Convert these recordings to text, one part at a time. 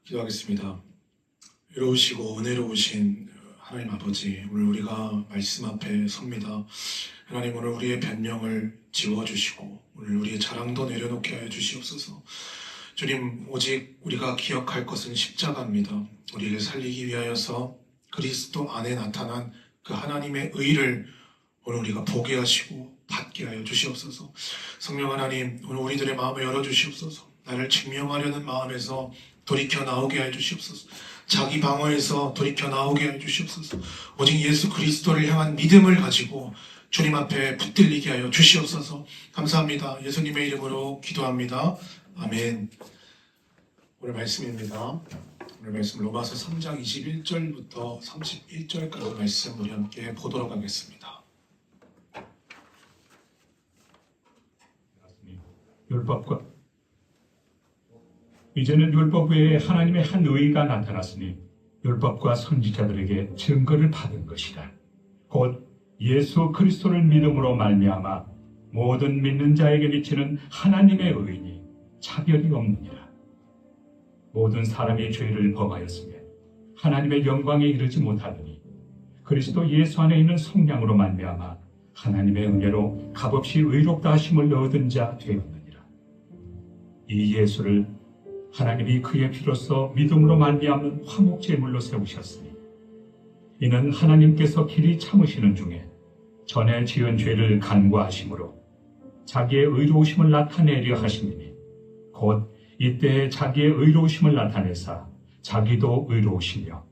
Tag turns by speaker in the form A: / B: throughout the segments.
A: 기도하겠습니다. 이로우시고 은혜로우신 하나님 아버지, 오늘 우리가 말씀 앞에 섭니다. 하나님, 오늘 우리의 변명을 지워주시고 오늘 우리의 자랑도 내려놓게 하여 주시옵소서. 주님, 오직 우리가 기억할 것은 십자가입니다. 우리를 살리기 위하여서 그리스도 안에 나타난 그 하나님의 의를 오늘 우리가 보게 하시고 받게 하여 주시옵소서. 성령 하나님, 오늘 우리들의 마음을 열어주시옵소서. 나를 증명하려는 마음에서 돌이켜 나오게 하여 주시옵소서. 자기 방어에서 돌이켜 나오게 하여 주시옵소서. 오직 예수 그리스도를 향한 믿음을 가지고 주님 앞에 붙들리게 하여 주시옵소서. 감사합니다. 예수님의 이름으로 기도합니다. 아멘. 오늘 말씀입니다. 오늘 말씀 로마서 3장 21절부터 31절까지 말씀 우리 함께 보도록 하겠습니다.
B: 율법과 이제는 율법 외에 하나님의 한 의가 나타났으니 율법과 선지자들에게 증거를 받은 것이라. 곧 예수 그리스도를 믿음으로 말미암아 모든 믿는 자에게 미치는 하나님의 의니 차별이 없느니라. 모든 사람이 죄를 범하였으며 하나님의 영광에 이르지 못하더니 그리스도 예수 안에 있는 성량으로 말미암아 하나님의 은혜로 값없이 의롭다 하심을 얻은 자 되었느니라. 이 예수를 하나님이 그의 피로써 믿음으로 말미암는 화목제물로 세우셨으니 이는 하나님께서 길이 참으시는 중에 전에 지은 죄를 간구하심으로 자기의 의로우심을 나타내려 하심이니 곧 이때에 자기의 의로우심을 나타내사 자기도 의로우시며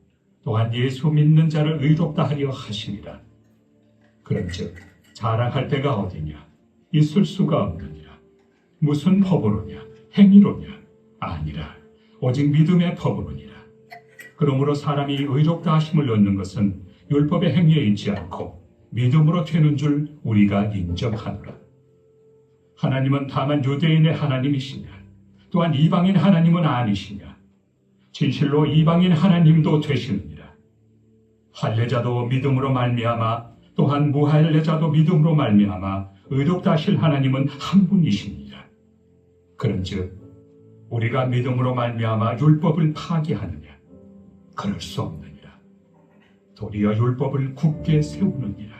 B: 또한 예수 믿는 자를 의롭다 하려 하심이라. 그런즉 자랑할 데가 어디냐? 있을 수가 없느니라. 무슨 법으로냐? 행위로냐? 아니라 오직 믿음의 법으로니라. 그러므로 사람이 의롭다 하심을 얻는 것은 율법의 행위에 있지 않고 믿음으로 되는 줄 우리가 인정하노라. 하나님은 다만 유대인의 하나님이시냐? 또한 이방인 하나님은 아니시냐? 진실로 이방인 하나님도 되시느니라. 할례자도 믿음으로 말미암아 또한 무할례자도 믿음으로 말미암아 의롭다 하실 하나님은 한 분이시니라. 그런즉 우리가 믿음으로 말미암아 율법을 파기하느냐? 그럴 수 없느니라. 도리어 율법을 굳게 세우느니라.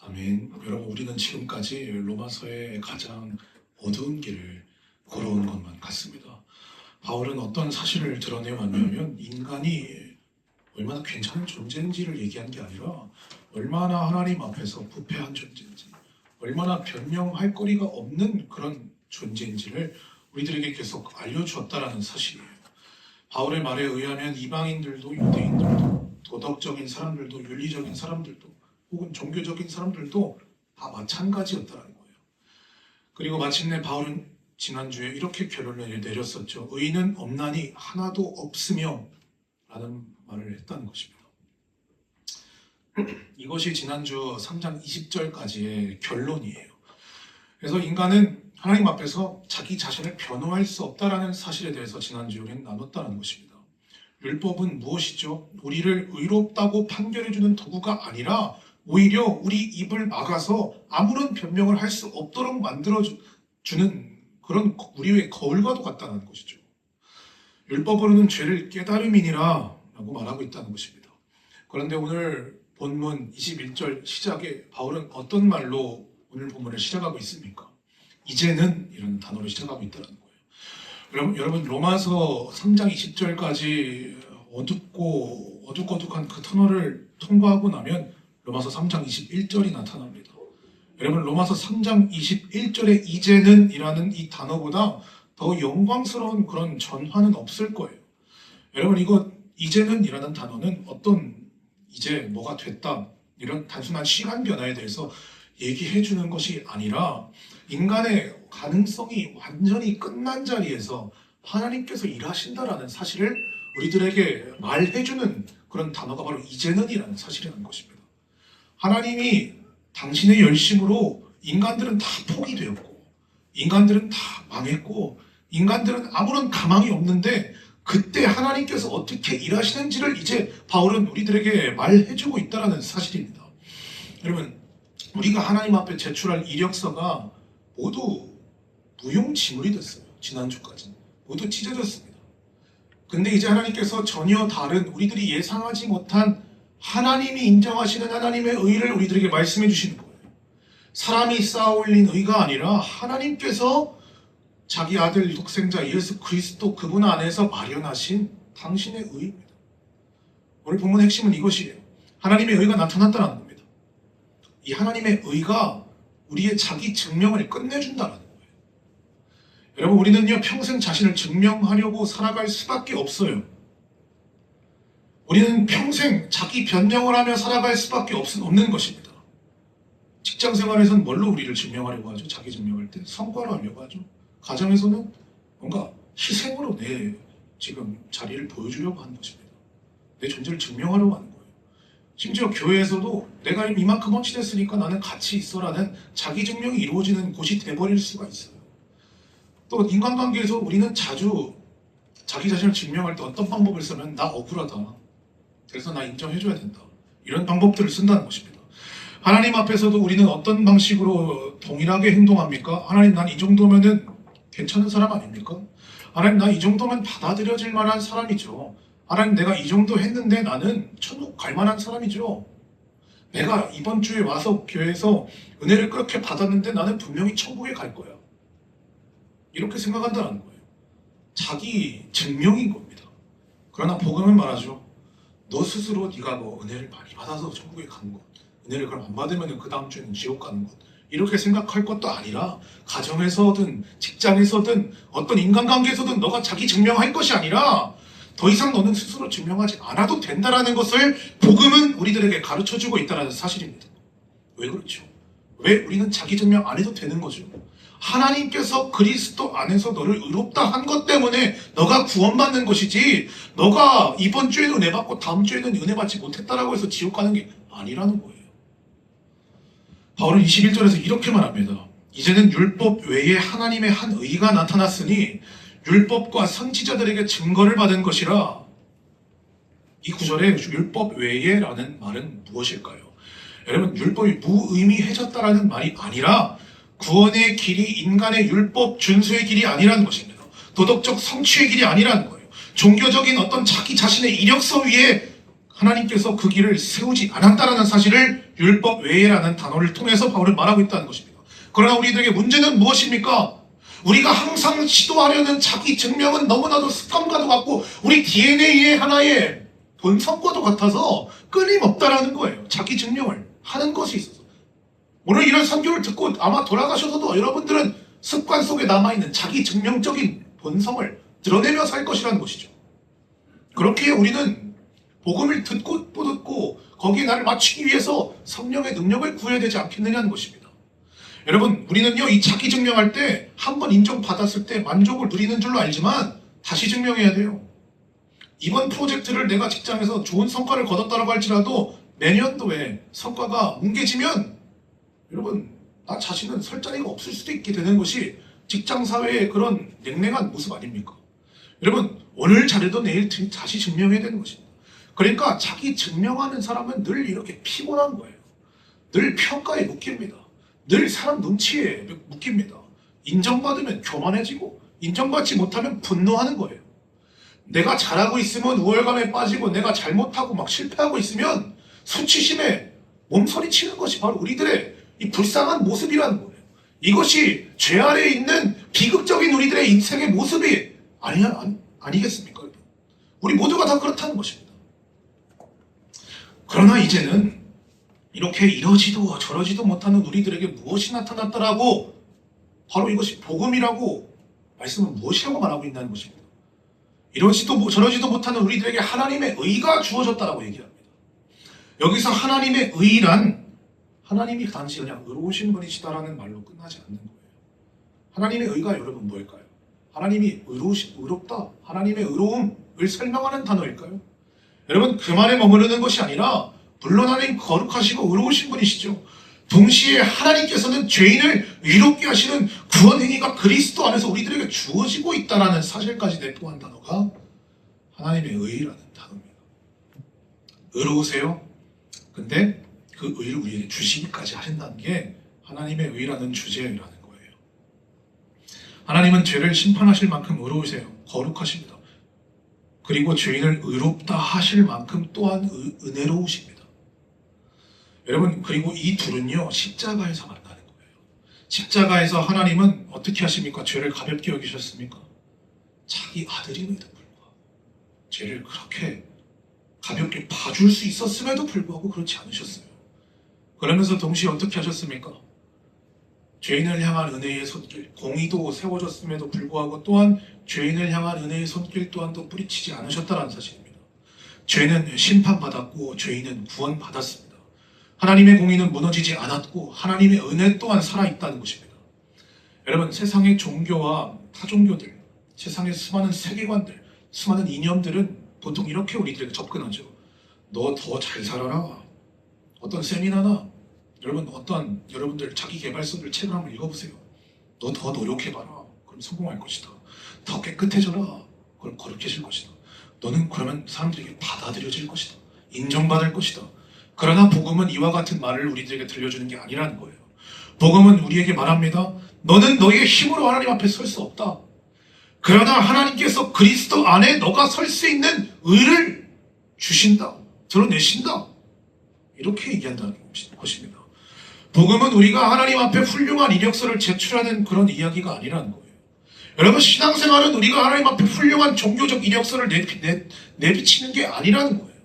A: 아멘. 여러분, 우리는 지금까지 로마서의 가장 어두운 길을 걸어온 것만 같습니다. 바울은 어떤 사실을 드러내왔냐면 인간이 얼마나 괜찮은 존재인지를 얘기한 게 아니라 얼마나 하나님 앞에서 부패한 존재인지, 얼마나 변명할 거리가 없는 그런 존재인지를 우리들에게 계속 알려주었다라는 사실이에요. 바울의 말에 의하면 이방인들도 유대인들도 도덕적인 사람들도 윤리적인 사람들도 혹은 종교적인 사람들도 다 마찬가지였다는 거예요. 그리고 마침내 바울은 지난주에 이렇게 결론을 내렸었죠. 의인은 없나니 하나도 없으며 라는 말을 했다는 것입니다. 이것이 지난주 3장 20절까지의 결론이에요. 그래서 인간은 하나님 앞에서 자기 자신을 변호할 수 없다라는 사실에 대해서 지난주에 우리는 나눴다는 것입니다. 율법은 무엇이죠? 우리를 의롭다고 판결해주는 도구가 아니라 오히려 우리 입을 막아서 아무런 변명을 할 수 없도록 만들어주는 그런 우리의 거울과도 같다는 것이죠. 율법으로는 죄를 깨달음이니라 라고 말하고 있다는 것입니다. 그런데 오늘 본문 21절 시작에 바울은 어떤 말로 오늘 본문을 시작하고 있습니까? 이제는 이라는 단어로 시작하고 있다는 거예요. 여러분 로마서 3장 20절까지 어둑어둑한 그 터널을 통과하고 나면 로마서 3장 21절이 나타납니다. 여러분 로마서 3장 21절에 이제는 이라는 이 단어보다 더 영광스러운 그런 전화는 없을 거예요. 여러분 이거 이제는 이라는 단어는 어떤 이제 뭐가 됐다 이런 단순한 시간 변화에 대해서 얘기해 주는 것이 아니라 인간의 가능성이 완전히 끝난 자리에서 하나님께서 일하신다라는 사실을 우리들에게 말해주는 그런 단어가 바로 이제는 이라는 사실이라는 것입니다. 하나님이 당신의 열심으로 인간들은 다 포기되었고 인간들은 다 망했고 인간들은 아무런 가망이 없는데 그때 하나님께서 어떻게 일하시는지를 이제 바울은 우리들에게 말해주고 있다는 사실입니다. 여러분 우리가 하나님 앞에 제출할 이력서가 모두 무용지물이 됐어요. 지난주까지 모두 찢어졌습니다. 근데 이제 하나님께서 전혀 다른 우리들이 예상하지 못한 하나님이 인정하시는 하나님의 의를 우리들에게 말씀해 주시는 거예요. 사람이 쌓아올린 의가 아니라 하나님께서 자기 아들 독생자 예수 그리스도 그분 안에서 마련하신 당신의 의입니다. 오늘 본문의 핵심은 이것이에요. 하나님의 의가 나타났다는 겁니다. 이 하나님의 의가 우리의 자기 증명을 끝내준다는 거예요. 여러분, 우리는요 평생 자신을 증명하려고 살아갈 수밖에 없어요. 우리는 평생 자기 변명을 하며 살아갈 수밖에 없는 것입니다. 직장 생활에서는 뭘로 우리를 증명하려고 하죠? 자기 증명할 때 성과로 하려고 하죠. 가정에서는 뭔가 희생으로 내 지금 자리를 보여주려고 하는 것입니다. 내 존재를 증명하려고 하는 거예요. 심지어 교회에서도 내가 이만큼 헌신했으니까 나는 같이 있어라는 자기 증명이 이루어지는 곳이 돼버릴 수가 있어요. 또 인간관계에서 우리는 자주 자기 자신을 증명할 때 어떤 방법을 쓰면 나 억울하다, 그래서 나 인정해줘야 된다, 이런 방법들을 쓴다는 것입니다. 하나님 앞에서도 우리는 어떤 방식으로 동일하게 행동합니까? 하나님, 난 이 정도면은 괜찮은 사람 아닙니까? 하나님, 나 이 정도면 받아들여질 만한 사람이죠. 하나님, 내가 이 정도 했는데 나는 천국 갈 만한 사람이죠. 내가 이번 주에 와서 교회에서 은혜를 그렇게 받았는데 나는 분명히 천국에 갈 거야. 이렇게 생각한다는 거예요. 자기 증명인 겁니다. 그러나 복음은 말하죠. 너 스스로 네가 뭐 은혜를 많이 받아서 천국에 간 것, 은혜를 그럼 안 받으면 그 다음 주에는 지옥 가는 것, 이렇게 생각할 것도 아니라 가정에서든 직장에서든 어떤 인간관계에서든 너가 자기 증명할 것이 아니라 더 이상 너는 스스로 증명하지 않아도 된다라는 것을 복음은 우리들에게 가르쳐주고 있다는 사실입니다. 왜 그렇죠? 왜 우리는 자기 증명 안 해도 되는 거죠? 하나님께서 그리스도 안에서 너를 의롭다 한 것 때문에 너가 구원받는 것이지, 너가 이번 주에는 은혜 받고 다음 주에는 은혜 받지 못했다라고 해서 지옥 가는 게 아니라는 거예요. 바울은 21절에서 이렇게 말합니다. 이제는 율법 외에 하나님의 한 의가 나타났으니 율법과 선지자들에게 증거를 받은 것이라. 이 구절에 율법 외에 라는 말은 무엇일까요? 여러분, 율법이 무의미해졌다라는 말이 아니라 구원의 길이 인간의 율법 준수의 길이 아니라는 것입니다. 도덕적 성취의 길이 아니라는 거예요. 종교적인 어떤 자기 자신의 이력서 위에 하나님께서 그 길을 세우지 않았다라는 사실을 율법 외에라는 단어를 통해서 바울은 말하고 있다는 것입니다. 그러나 우리들에게 문제는 무엇입니까? 우리가 항상 시도하려는 자기 증명은 너무나도 습관과도 같고 우리 DNA의 하나의 본성과도 같아서 끊임없다라는 거예요. 자기 증명을 하는 것이 있어서. 오늘 이런 선교를 듣고 아마 돌아가셔서도 여러분들은 습관 속에 남아있는 자기 증명적인 본성을 드러내며 살 것이라는 것이죠. 그렇게 우리는 복음을 듣고 또 듣고 거기에 나를 맞추기 위해서 성령의 능력을 구해야 되지 않겠느냐는 것입니다. 여러분, 우리는요 이 자기 증명할 때 한 번 인정받았을 때 만족을 누리는 줄로 알지만 다시 증명해야 돼요. 이번 프로젝트를 내가 직장에서 좋은 성과를 거뒀다고 할지라도 내년도에 성과가 뭉개지면 여러분, 나 자신은 설 자리가 없을 수도 있게 되는 것이 직장사회의 그런 냉랭한 모습 아닙니까? 여러분, 오늘 잘해도 내일 다시 증명해야 되는 것입니다. 그러니까 자기 증명하는 사람은 늘 이렇게 피곤한 거예요. 늘 평가에 묶입니다. 늘 사람 눈치에 묶입니다. 인정받으면 교만해지고 인정받지 못하면 분노하는 거예요. 내가 잘하고 있으면 우월감에 빠지고 내가 잘못하고 막 실패하고 있으면 수치심에 몸서리치는 것이 바로 우리들의 이 불쌍한 모습이라는 거예요. 이것이 죄 아래에 있는 비극적인 우리들의 인생의 모습이 아니겠습니까? 우리 모두가 다 그렇다는 것입니다. 그러나 이제는 이렇게 이러지도 저러지도 못하는 우리들에게 무엇이 나타났더라고? 바로 이것이 복음이라고, 말씀은 무엇이라고 말하고 있다는 것입니다. 이러지도 저러지도 못하는 우리들에게 하나님의 의가 주어졌다라고 얘기합니다. 여기서 하나님의 의란 하나님이 단지 그냥 의로우신 분이시다라는 말로 끝나지 않는 거예요. 하나님의 의가 여러분 뭘까요? 하나님이 의롭다, 하나님의 의로움을 설명하는 단어일까요? 여러분, 그 말에 머무르는 것이 아니라 물론 하나님 거룩하시고 의로우신 분이시죠. 동시에 하나님께서는 죄인을 의롭게 하시는 구원 행위가 그리스도 안에서 우리들에게 주어지고 있다는 사실까지 내포한 단어가 하나님의 의라는 단어입니다. 의로우세요? 근데 그 의를 우리에게 주시기까지 하신다는 게 하나님의 의라는 주제라는 거예요. 하나님은 죄를 심판하실 만큼 의로우세요. 거룩하십니다. 그리고 죄인을 의롭다 하실 만큼 또한 은혜로우십니다. 여러분, 그리고 이 둘은요, 십자가에서 만나는 거예요. 십자가에서 하나님은 어떻게 하십니까? 죄를 가볍게 여기셨습니까? 자기 아들임에도 불구하고 죄를 그렇게 가볍게 봐줄 수 있었음에도 불구하고 그렇지 않으셨어요. 그러면서 동시에 어떻게 하셨습니까? 죄인을 향한 은혜의 손길, 공의도 세워졌음에도 불구하고 또한 죄인을 향한 은혜의 손길 또한도 뿌리치지 않으셨다는 사실입니다. 죄는 심판받았고 죄인은 구원받았습니다. 하나님의 공의는 무너지지 않았고 하나님의 은혜 또한 살아있다는 것입니다. 여러분, 세상의 종교와 타종교들, 세상의 수많은 세계관들, 수많은 이념들은 보통 이렇게 우리들에게 접근하죠. 너 더 잘 살아라. 어떤 세미나나 여러분들 자기 개발서들 책을 한번 읽어보세요. 너 더 노력해봐라. 그럼 성공할 것이다. 더 깨끗해져라. 그럼 거룩해질 것이다. 너는 그러면 사람들에게 받아들여질 것이다. 인정받을 것이다. 그러나 복음은 이와 같은 말을 우리들에게 들려주는 게 아니라는 거예요. 복음은 우리에게 말합니다. 너는 너의 힘으로 하나님 앞에 설 수 없다. 그러나 하나님께서 그리스도 안에 너가 설 수 있는 의를 주신다. 드러내신다. 이렇게 얘기한다는 것입니다. 복음은 우리가 하나님 앞에 훌륭한 이력서를 제출하는 그런 이야기가 아니라는 거예요. 여러분, 신앙생활은 우리가 하나님 앞에 훌륭한 종교적 이력서를 내비치는 게 아니라는 거예요.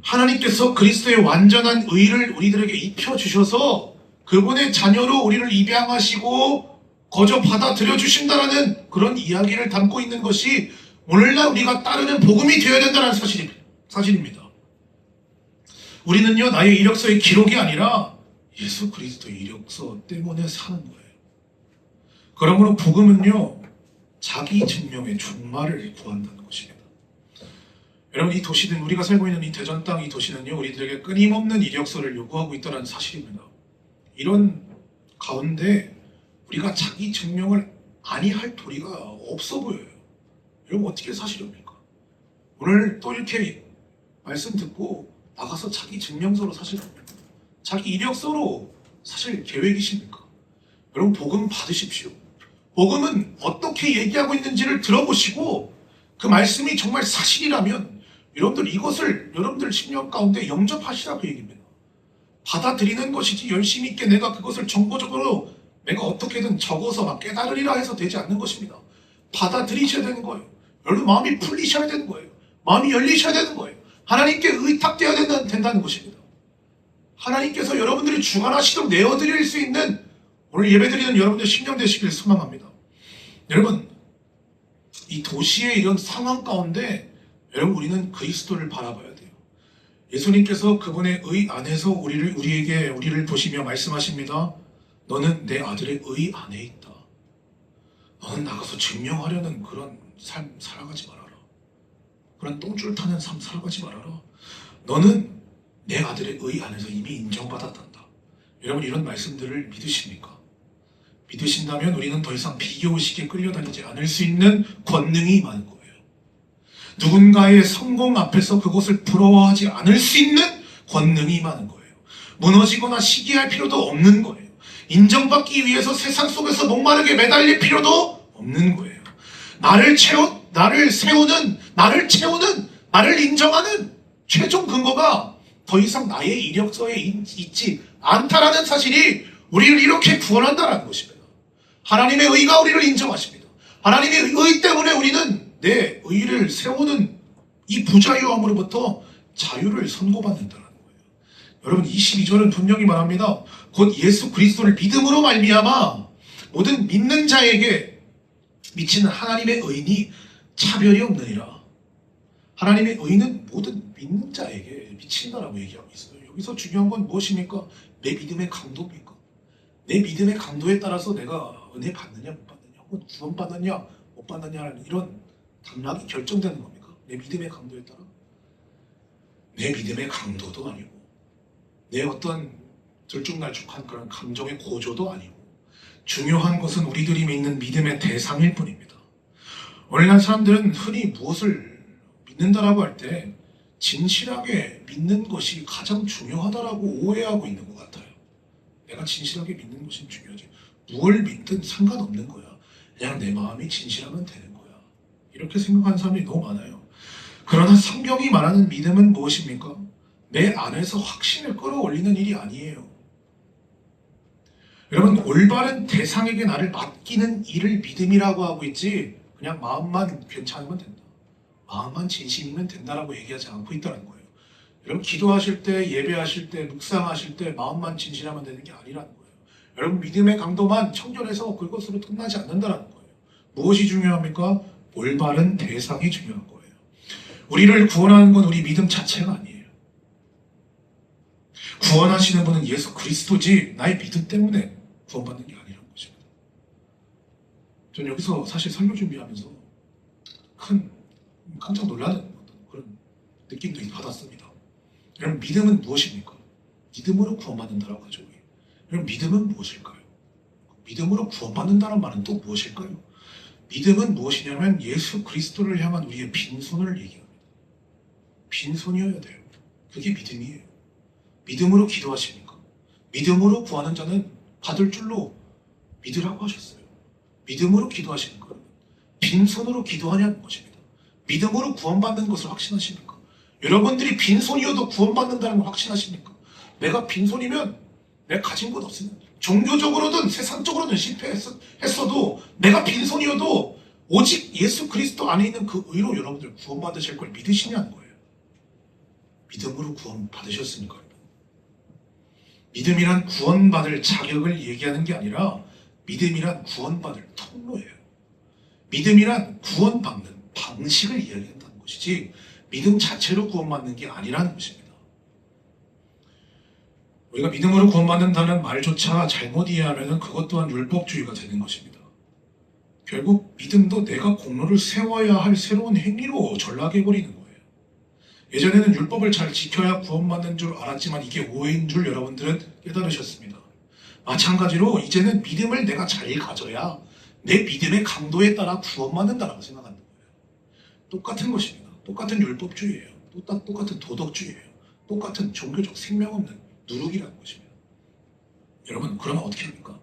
A: 하나님께서 그리스도의 완전한 의를 우리들에게 입혀주셔서 그분의 자녀로 우리를 입양하시고 거저 받아들여 주신다라는 그런 이야기를 담고 있는 것이 오늘날 우리가 따르는 복음이 되어야 된다는 사실입니다. 우리는요, 나의 이력서의 기록이 아니라 예수 그리스도의 이력서 때문에 사는 거예요. 그러므로 복음은요, 자기 증명의 종말을 구한다는 것입니다. 여러분, 이 도시는, 우리가 살고 있는 이 대전 땅, 이 도시는요, 우리들에게 끊임없는 이력서를 요구하고 있다는 사실입니다. 이런 가운데 우리가 자기 증명을 아니할 도리가 없어 보여요. 여러분, 어떻게 사시렵니까? 오늘 또 이렇게 말씀 듣고 나가서 자기 증명서로 사실 겁니까? 자기 이력서로 사실 계획이십니까? 여러분, 복음 받으십시오. 복음은 어떻게 얘기하고 있는지를 들어보시고 그 말씀이 정말 사실이라면 여러분들 이것을 여러분들 심령 가운데 영접하시라고 얘기입니다. 받아들이는 것이지 열심히 있게 내가 그것을 정보적으로 내가 어떻게든 적어서 막 깨달으리라 해서 되지 않는 것입니다. 받아들이셔야 되는 거예요. 여러분, 마음이 풀리셔야 되는 거예요. 마음이 열리셔야 되는 거예요. 하나님께 의탁되어야 된다는 것입니다. 하나님께서 여러분들이 주관하시도록 내어드릴 수 있는 오늘 예배드리는 여러분들 심령 되시길 소망합니다. 여러분, 이 도시의 이런 상황 가운데 여러분, 우리는 그리스도를 바라봐야 돼요. 예수님께서 그분의 의 안에서 우리를 보시며 말씀하십니다. 너는 내 아들의 의 안에 있다. 너는 나가서 증명하려는 그런 삶 살아가지 말아라. 그런 똥줄 타는 삶 살아가지 말아라. 너는 내 아들의 의 안에서 이미 인정받았단다. 여러분, 이런 말씀들을 믿으십니까? 믿으신다면 우리는 더 이상 비교의식에 끌려다니지 않을 수 있는 권능이 임하는 거예요. 누군가의 성공 앞에서 그것을 부러워하지 않을 수 있는 권능이 임하는 거예요. 무너지거나 시기할 필요도 없는 거예요. 인정받기 위해서 세상 속에서 목마르게 매달릴 필요도 없는 거예요. 나를 세우는, 나를 인정하는 최종 근거가 더 이상 나의 이력서에 있지 않다라는 사실이 우리를 이렇게 구원한다는 것입니다. 하나님의 의가 우리를 인정하십니다. 하나님의 의 때문에 우리는 내 의를 세우는 이 부자유함으로부터 자유를 선고받는다는 거예요. 여러분, 22절은 분명히 말합니다. 곧 예수 그리스도를 믿음으로 말미암아 모든 믿는 자에게 미치는 하나님의 의니 차별이 없느니라. 하나님의 의는 모든 믿는 자에게 미친다라고 얘기하고 있어요. 여기서 중요한 건 무엇입니까? 내 믿음의 강도입니까? 내 믿음의 강도에 따라서 내가 은혜 받느냐 못 받느냐, 혹은 구원 받느냐 못 받느냐라는 이런 당락이 결정되는 겁니까? 내 믿음의 강도에 따라? 내 믿음의 강도도 아니고 내 어떤 들쭉날쭉한 그런 감정의 고조도 아니고 중요한 것은 우리들이 믿는 믿음의 대상일 뿐입니다. 오늘날 사람들은 흔히 무엇을 믿는다라고 할 때 진실하게 믿는 것이 가장 중요하다라고 오해하고 있는 것 같아요. 내가 진실하게 믿는 것이 중요하지. 무엇을 믿든 상관없는 거야. 그냥 내 마음이 진실하면 되는 거야. 이렇게 생각하는 사람들이 너무 많아요. 그러나 성경이 말하는 믿음은 무엇입니까? 내 안에서 확신을 끌어올리는 일이 아니에요. 여러분, 올바른 대상에게 나를 맡기는 일을 믿음이라고 하고 있지, 그냥 마음만 괜찮으면 된다, 마음만 진심이면 된다라고 얘기하지 않고 있다는 거예요. 여러분, 기도하실 때, 예배하실 때, 묵상하실 때 마음만 진실하면 되는 게 아니라는 거예요. 여러분, 믿음의 강도만 청결해서 그것으로 끝나지 않는다는 거예요. 무엇이 중요합니까? 올바른 대상이 중요한 거예요. 우리를 구원하는 건 우리 믿음 자체가 아니에요. 구원하시는 분은 예수 그리스도지 나의 믿음 때문에 구원받는 게 아니라는 것입니다. 저는 여기서 사실 설교 준비하면서 깜짝 놀라는 그런 느낌도 받았습니다. 여러분, 믿음은 무엇입니까? 믿음으로 구원받는다라고 하죠. 여러분, 믿음은 무엇일까요? 믿음으로 구원받는다는 말은 또 무엇일까요? 믿음은 무엇이냐면 예수 그리스도를 향한 우리의 빈손을 얘기합니다. 빈손이어야 돼요. 그게 믿음이에요. 믿음으로 기도하십니까? 믿음으로 구하는 자는 받을 줄로 믿으라고 하셨어요. 믿음으로 기도하십니까? 빈손으로 기도하냐는 것입니다. 믿음으로 구원받는 것을 확신하십니까? 여러분들이 빈손이어도 구원받는다는 걸 확신하십니까? 내가 빈손이면 내가 가진 것 없으면, 종교적으로든 세상적으로든 실패했어도 내가 빈손이어도 오직 예수 그리스도 안에 있는 그 의로 여러분들 구원받으실 걸 믿으시냐는 거예요. 믿음으로 구원 받으셨습니까? 믿음이란 구원받을 자격을 얘기하는 게 아니라 믿음이란 구원받을 통로예요. 믿음이란 구원받는 방식을 이야기한다는 것이지 믿음 자체로 구원받는 게 아니라는 것입니다. 우리가 믿음으로 구원받는다는 말조차 잘못 이해하면 그것 또한 율법주의가 되는 것입니다. 결국 믿음도 내가 공로를 세워야 할 새로운 행위로 전락해버리는 거예요. 예전에는 율법을 잘 지켜야 구원받는 줄 알았지만 이게 오해인 줄 여러분들은 깨달으셨습니다. 마찬가지로 이제는 믿음을 내가 잘 가져야 내 믿음의 강도에 따라 구원받는다라고 생각하는 거예요. 똑같은 것입니다. 똑같은 율법주의예요. 똑같은 도덕주의예요. 똑같은 종교적 생명 없는 누룩이라는 것입니다. 여러분, 그러면 어떻게 합니까?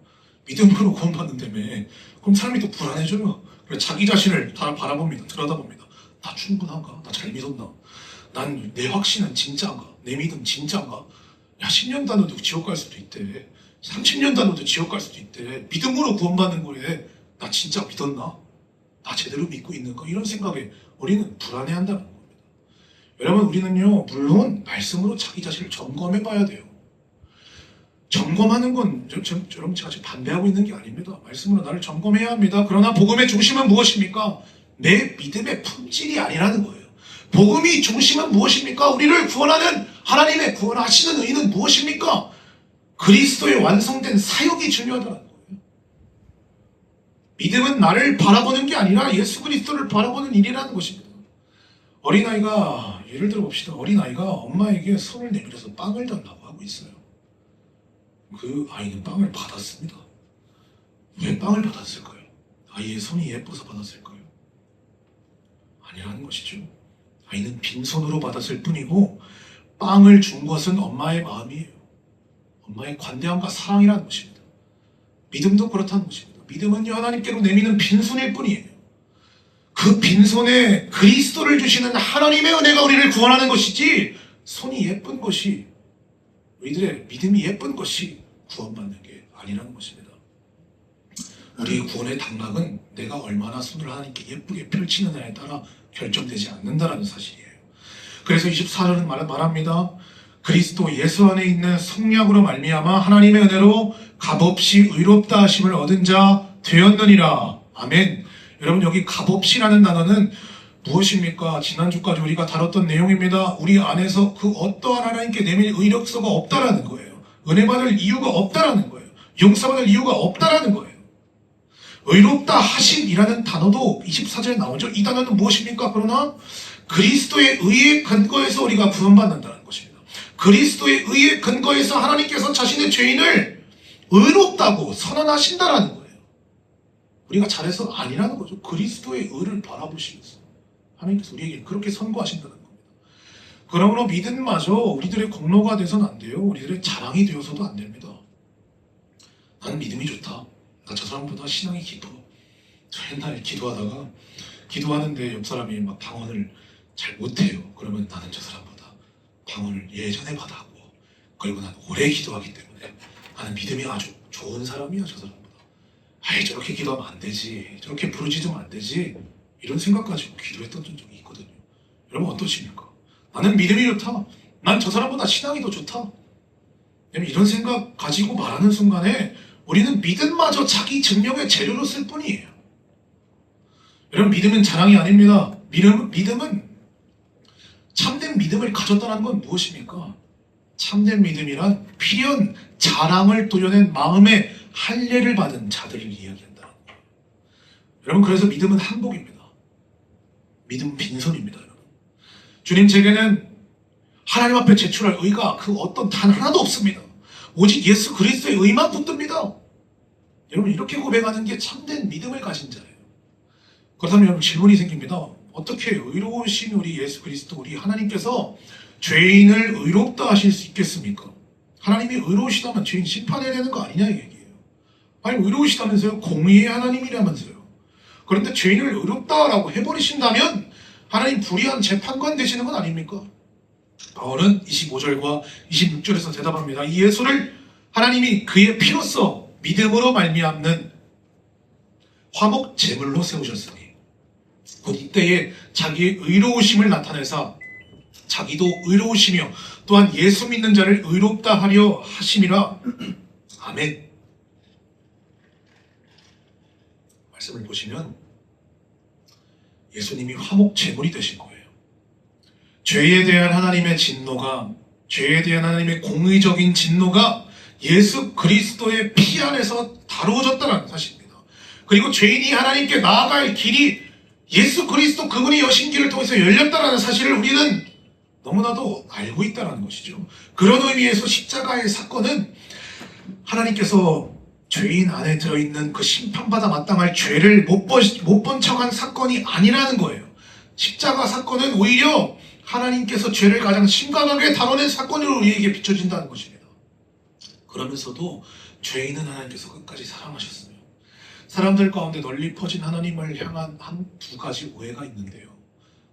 A: 믿음으로 구원받는다며 그럼 사람이 또 불안해져요. 그래서 자기 자신을 다 바라봅니다. 들여다봅니다. 나 충분한가? 나 잘 믿었나? 난 내 확신은 진짜인가? 내 믿음 진짜인가? 야, 10년 단어도 지옥 갈 수도 있대. 30년 단어도 지옥 갈 수도 있대. 믿음으로 구원받는 거에 나 진짜 믿었나? 나 제대로 믿고 있는가? 이런 생각에 우리는 불안해한다는 겁니다. 여러분, 우리는요, 물론 말씀으로 자기 자신을 점검해 봐야 돼요. 점검하는 건 여러분, 제가 지금 반대하고 있는 게 아닙니다. 말씀으로 나를 점검해야 합니다. 그러나 복음의 중심은 무엇입니까? 내 믿음의 품질이 아니라는 거예요. 복음이 중심은 무엇입니까? 우리를 구원하는 하나님의 구원하시는 의는 무엇입니까? 그리스도의 완성된 사역이 중요하다는 거예요. 믿음은 나를 바라보는 게 아니라 예수 그리스도를 바라보는 일이라는 것입니다. 어린아이가, 예를 들어 봅시다. 어린아이가 엄마에게 손을 내밀어서 빵을 달라고 하고 있어요. 그 아이는 빵을 받았습니다. 왜 빵을 받았을까요? 아이의 손이 예뻐서 받았을까요? 아니라는 것이죠. 아이는 빈손으로 받았을 뿐이고 빵을 준 것은 엄마의 마음이에요. 엄마의 관대함과 사랑이라는 것입니다. 믿음도 그렇다는 것입니다. 믿음은 하나님께로 내미는 빈손일 뿐이에요. 그 빈손에 그리스도를 주시는 하나님의 은혜가 우리를 구원하는 것이지, 손이 예쁜 것이, 우리들의 믿음이 예쁜 것이 구원받는 게 아니라는 것입니다. 우리의 구원의 당락은 내가 얼마나 손을 하나님께 예쁘게 펼치느냐에 따라 결정되지 않는다는 사실이에요. 그래서 24절은 말합니다. 그리스도 예수 안에 있는 성령으로 말미암아 하나님의 은혜로 값없이 의롭다 하심을 얻은 자 되었느니라. 아멘. 여러분, 여기 값없이라는 단어는 무엇입니까? 지난주까지 우리가 다뤘던 내용입니다. 우리 안에서 그 어떠한 하나님께 내밀 의력서가 없다라는 거예요. 은혜 받을 이유가 없다라는 거예요. 용서받을 이유가 없다라는 거예요. 의롭다 하심이라는 단어도 24절에 나오죠. 이 단어는 무엇입니까? 그러나 그리스도의 의에 근거해서 우리가 구원받는다는 것입니다. 그리스도의 의에 근거해서 하나님께서 자신의 죄인을 의롭다고 선언하신다라는 거예요. 우리가 잘해서 아니라는 거죠. 그리스도의 의를 바라보시면서 하나님께서 우리에게 그렇게 선고하신다는 겁니다. 그러므로 믿음마저 우리들의 공로가 돼서는 안 돼요. 우리들의 자랑이 되어서도 안 됩니다. 나는 믿음이 좋다. 나 저 사람보다 신앙이 깊어. 저 옛날에 기도하는데 옆 사람이 막 방언을 잘 못해요. 그러면 나는 저 사람보다 방언을 예전에 받았고, 그리고 난 오래 기도하기 때문에 나는 믿음이 아주 좋은 사람이야, 저 사람보다. 아이, 저렇게 기도하면 안 되지, 저렇게 부르짖으면 안 되지, 이런 생각 가지고 기도했던 적이 있거든요. 여러분 어떠십니까? 나는 믿음이 좋다, 난 저 사람보다 신앙이 더 좋다, 이런 생각 가지고 말하는 순간에 우리는 믿음마저 자기 증명의 재료로 쓸 뿐이에요. 여러분, 믿음은 자랑이 아닙니다. 믿음은 참된 믿음을 가졌다는 건 무엇입니까? 참된 믿음이란 필연 자랑을 도려낸 마음의 할례를 받은 자들을 이야기한다는 거예요. 여러분, 그래서 믿음은 한복입니다. 믿음은 빈손입니다. 여러분, 주님, 제게는 하나님 앞에 제출할 의가 그 어떤 단 하나도 없습니다. 오직 예수 그리스도의 의만 붙듭니다. 여러분, 이렇게 고백하는 게 참된 믿음을 가진 자예요. 그렇다면 여러분, 질문이 생깁니다. 어떻게 의로우신 우리 예수 그리스도, 우리 하나님께서 죄인을 의롭다 하실 수 있겠습니까? 하나님이 의로우시다면 죄인 심판해야 되는 거 아니냐, 이 얘기예요. 아니, 의로우시다면서요? 공의의 하나님이라면서요. 그런데 죄인을 의롭다라고 해버리신다면 하나님 불의한 재판관 되시는 건 아닙니까? 바울은 25절과 26절에서 대답합니다. 이 예수를 하나님이 그의 피로써 믿음으로 말미암는 화목 제물로 세우셨으니 곧 이때에 자기의 의로우심을 나타내사 자기도 의로우시며 또한 예수 믿는 자를 의롭다 하려 하심이라. 아멘. 말씀을 보시면 예수님이 화목 제물이 되신 거예요. 죄에 대한 하나님의 진노가, 죄에 대한 하나님의 공의적인 진노가 예수 그리스도의 피 안에서 다루어졌다는 사실입니다. 그리고 죄인이 하나님께 나아갈 길이 예수 그리스도 그분의 여신길을 통해서 열렸다는 사실을 우리는 너무나도 알고 있다는 것이죠. 그런 의미에서 십자가의 사건은 하나님께서 죄인 안에 들어있는 그 심판받아 마땅할 죄를 못 본 척한 사건이 아니라는 거예요. 십자가 사건은 오히려 하나님께서 죄를 가장 심각하게 다뤄낸 사건으로 우리에게 비춰진다는 것입니다. 그러면서도 죄인은 하나님께서 끝까지 사랑하셨어요. 사람들 가운데 널리 퍼진 하나님을 향한 한 두 가지 오해가 있는데요.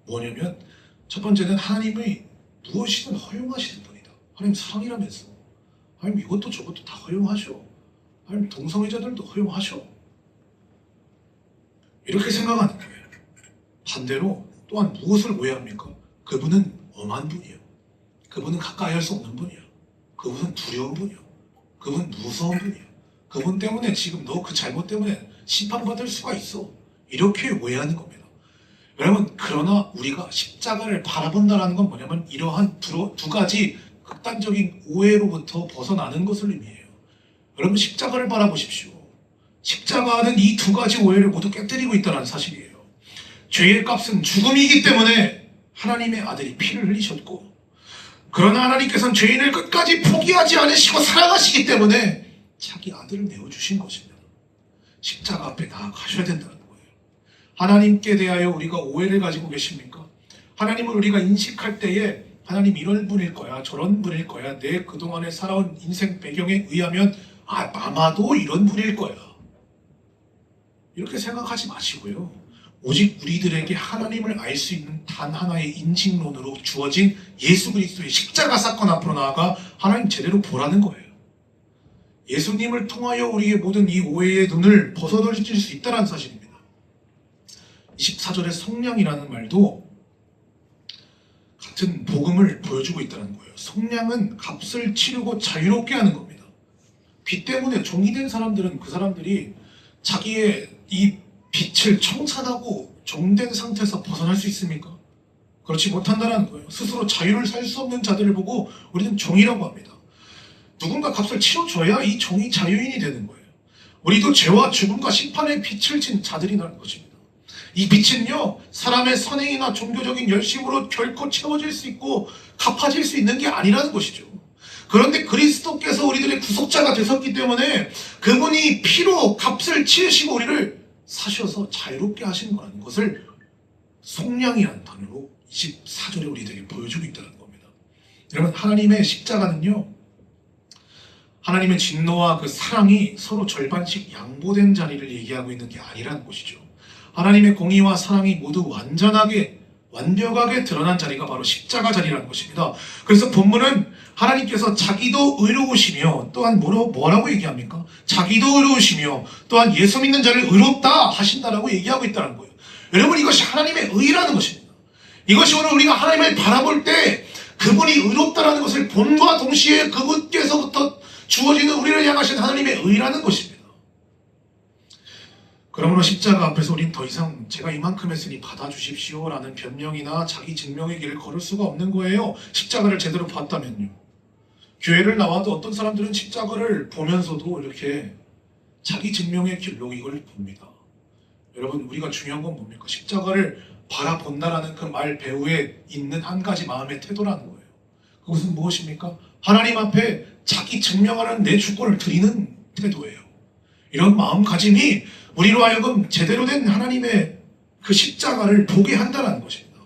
A: 뭐냐면 첫 번째는 하나님이 무엇이든 허용하시는 분이다. 하나님 사랑이라면서. 하나님 이것도 저것도 다 허용하셔. 하나님 동성애자들도 허용하셔. 이렇게 생각하는 거예요. 반대로 또한 무엇을 오해합니까? 그분은 엄한 분이에요. 그분은 가까이 할 수 없는 분이에요. 그분은 두려운 분이에요. 그분은 무서운 분이에요. 그분 때문에 지금 너 그 잘못 때문에 심판받을 수가 있어. 이렇게 오해하는 겁니다. 여러분, 그러나 우리가 십자가를 바라본다는 건 뭐냐면 이러한 두 가지 극단적인 오해로부터 벗어나는 것을 의미해요. 여러분, 십자가를 바라보십시오. 십자가는 이 두 가지 오해를 모두 깨뜨리고 있다는 사실이에요. 죄의 값은 죽음이기 때문에 하나님의 아들이 피를 흘리셨고, 그러나 하나님께서는 죄인을 끝까지 포기하지 않으시고 사랑하시기 때문에 자기 아들을 내어주신 것입니다. 십자가 앞에 나아가셔야 된다는 거예요. 하나님께 대하여 우리가 오해를 가지고 계십니까? 하나님을 우리가 인식할 때에 하나님 이런 분일 거야, 저런 분일 거야, 내 그동안에 살아온 인생 배경에 의하면 아마도 이런 분일 거야, 이렇게 생각하지 마시고요. 오직 우리들에게 하나님을 알 수 있는 단 하나의 인식론으로 주어진 예수 그리스도의 십자가 사건 앞으로 나아가 하나님 제대로 보라는 거예요. 예수님을 통하여 우리의 모든 이 오해의 눈을 벗어던질 수 있다는 사실입니다. 24절의 성량이라는 말도 같은 복음을 보여주고 있다는 거예요. 성량은 값을 치르고 자유롭게 하는 겁니다. 빚 때문에 종이 된 사람들은 그 사람들이 자기의 이 빚을 청산하고 종된 상태에서 벗어날 수 있습니까? 그렇지 못한다는 거예요. 스스로 자유를 살 수 없는 자들을 보고 우리는 종이라고 합니다. 누군가 값을 치러줘야 이 종이 자유인이 되는 거예요. 우리도 죄와 죽음과 심판의 빚을 진 자들이라는 것입니다. 이 빚은요, 사람의 선행이나 종교적인 열심으로 결코 채워질 수 있고 갚아질 수 있는 게 아니라는 것이죠. 그런데 그리스도께서 우리들의 구속자가 되셨기 때문에 그분이 피로 값을 치르시고 우리를 사셔서 자유롭게 하신 거라는 것을 속량이라는 단어로 24절에 우리들에게 보여주고 있다는 겁니다. 여러분, 하나님의 십자가는요, 하나님의 진노와 그 사랑이 서로 절반씩 양보된 자리를 얘기하고 있는 게 아니라는 것이죠. 하나님의 공의와 사랑이 모두 완벽하게 드러난 자리가 바로 십자가 자리라는 것입니다. 그래서 본문은 하나님께서 자기도 의로우시며 또한 뭐라고 얘기합니까? 자기도 의로우시며 또한 예수 믿는 자를 의롭다 하신다라고 얘기하고 있다는 거예요. 여러분, 이것이 하나님의 의라는 것입니다. 이것이 오늘 우리가 하나님을 바라볼 때 그분이 의롭다라는 것을 본과 동시에 그분께서부터 주어지는 우리를 향하신 하나님의 의라는 것입니다. 그러므로 십자가 앞에서 우린 더 이상 제가 이만큼 했으니 받아주십시오 라는 변명이나 자기 증명의 길을 걸을 수가 없는 거예요. 십자가를 제대로 봤다면요. 교회를 나와도 어떤 사람들은 십자가를 보면서도 이렇게 자기 증명의 길로 이걸 봅니다. 여러분, 우리가 중요한 건 뭡니까? 십자가를 바라본다라는 그 말 배후에 있는 한 가지 마음의 태도라는 거예요. 그것은 무엇입니까? 하나님 앞에 자기 증명하는 내 주권을 드리는 태도예요. 이런 마음가짐이 우리로 하여금 제대로 된 하나님의 그 십자가를 보게 한다는 것입니다.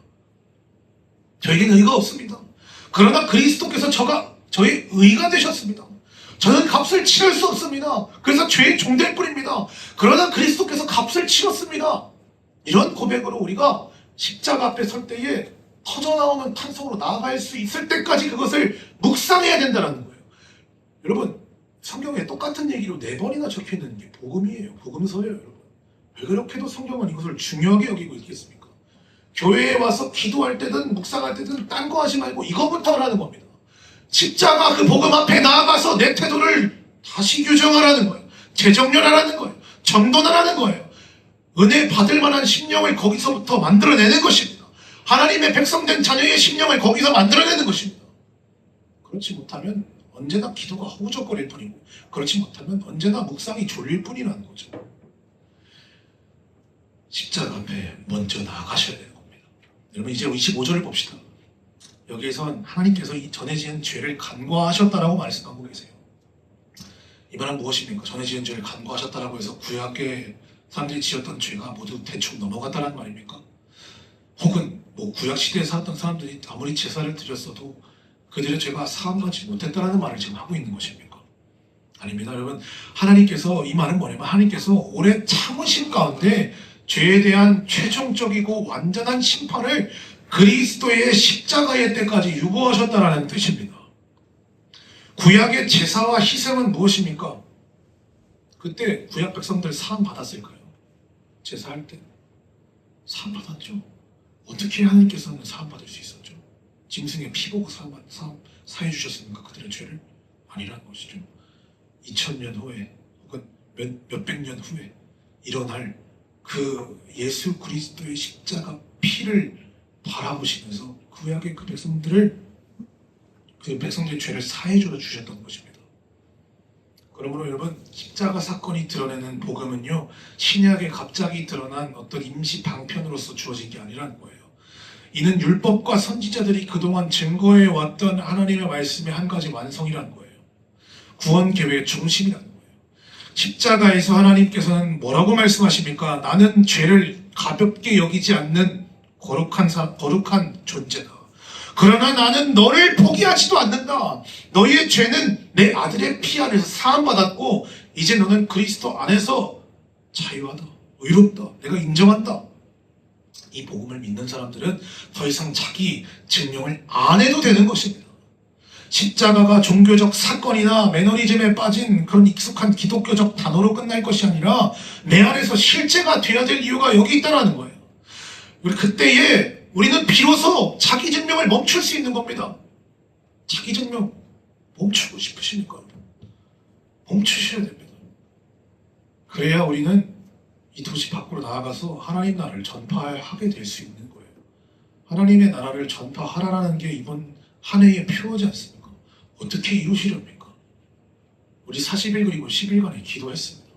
A: 저에게는 의가 없습니다. 그러나 그리스도께서 저의 의가 되셨습니다. 저는 값을 치를 수 없습니다. 그래서 죄의 종될 뿐입니다. 그러나 그리스도께서 값을 치렀습니다. 이런 고백으로 우리가 십자가 앞에 설 때에 터져나오는 탄성으로 나아갈 수 있을 때까지 그것을 묵상해야 된다는 거예요. 여러분, 성경에 똑같은 얘기로 4번이나 적혀있는 게 복음이에요. 복음서예요. 여러분, 왜 그렇게도 성경은 이것을 중요하게 여기고 있겠습니까? 교회에 와서 기도할 때든 묵상할 때든 딴 거 하지 말고 이거부터 하라는 겁니다. 십자가 그 복음 앞에 나아가서 내 태도를 다시 규정하라는 거예요. 재정렬하라는 거예요. 정돈하라는 거예요. 은혜 받을 만한 심령을 거기서부터 만들어내는 것입니다. 하나님의 백성된 자녀의 심령을 거기서 만들어내는 것입니다. 그렇지 못하면 언제나 기도가 허우적거릴 뿐이고, 그렇지 못하면 언제나 묵상이 졸릴 뿐이라는 거죠. 십자가 앞에 먼저 나아가셔야 되는 겁니다. 여러분, 이제 25절을 봅시다. 여기에선 하나님께서 이 전에 지은 죄를 간과하셨다라고 말씀하고 계세요. 이 말은 무엇입니까? 전에 지은 죄를 간과하셨다라고 해서 구약의 사람들이 지었던 죄가 모두 대충 넘어갔다는 말입니까? 혹은 구약 시대에 살았던 사람들이 아무리 제사를 드렸어도 그들의 죄가 사함받지 못했다라는 말을 지금 하고 있는 것입니까? 아닙니다. 여러분, 하나님께서, 이 말은 뭐냐면 하나님께서 오래 참으신 가운데 죄에 대한 최종적이고 완전한 심판을 그리스도의 십자가의 때까지 유보하셨다라는 뜻입니다. 구약의 제사와 희생은 무엇입니까? 그때 구약 백성들 사함 받았을까요? 제사할 때 사함 받았죠. 어떻게 하나님께서는 사함 받을 수 있었죠? 짐승의 피 보고 사해 주셨습니까? 그들의 죄를? 아니라는 것이죠. 2000년 후에 혹은 몇백 년 후에 일어날 그 예수 그리스도의 십자가 피를 바라보시면서 구약의 그 백성들의 죄를 사해 주셨던 것입니다. 그러므로 여러분, 십자가 사건이 드러내는 복음은요, 신약에 갑자기 드러난 어떤 임시 방편으로서 주어진 게 아니라는 거예요. 이는 율법과 선지자들이 그동안 증거해 왔던 하나님의 말씀의 한 가지 완성이라는 거예요. 구원 계획의 중심이라는 거예요. 십자가에서 하나님께서는 뭐라고 말씀하십니까? 나는 죄를 가볍게 여기지 않는 거룩한 존재다. 그러나 나는 너를 포기하지도 않는다. 너희의 죄는 내 아들의 피 안에서 사함받았고 이제 너는 그리스도 안에서 자유하다, 의롭다, 내가 인정한다. 이 복음을 믿는 사람들은 더 이상 자기 증명을 안 해도 되는 것입니다. 십자가가 종교적 사건이나 매너리즘에 빠진 그런 익숙한 기독교적 단어로 끝날 것이 아니라 내 안에서 실제가 돼야 될 이유가 여기 있다는 거예요. 그때에 우리는 비로소 자기 증명을 멈출 수 있는 겁니다. 자기 증명 멈추고 싶으십니까? 멈추셔야 됩니다. 그래야 우리는 이 도시 밖으로 나아가서 하나님 나라를 전파하게 될 수 있는 거예요. 하나님의 나라를 전파하라는 게 이번 한 해의 표어지 않습니까? 어떻게 이루시렵니까? 우리 40일 그리고 10일간에 기도했습니다.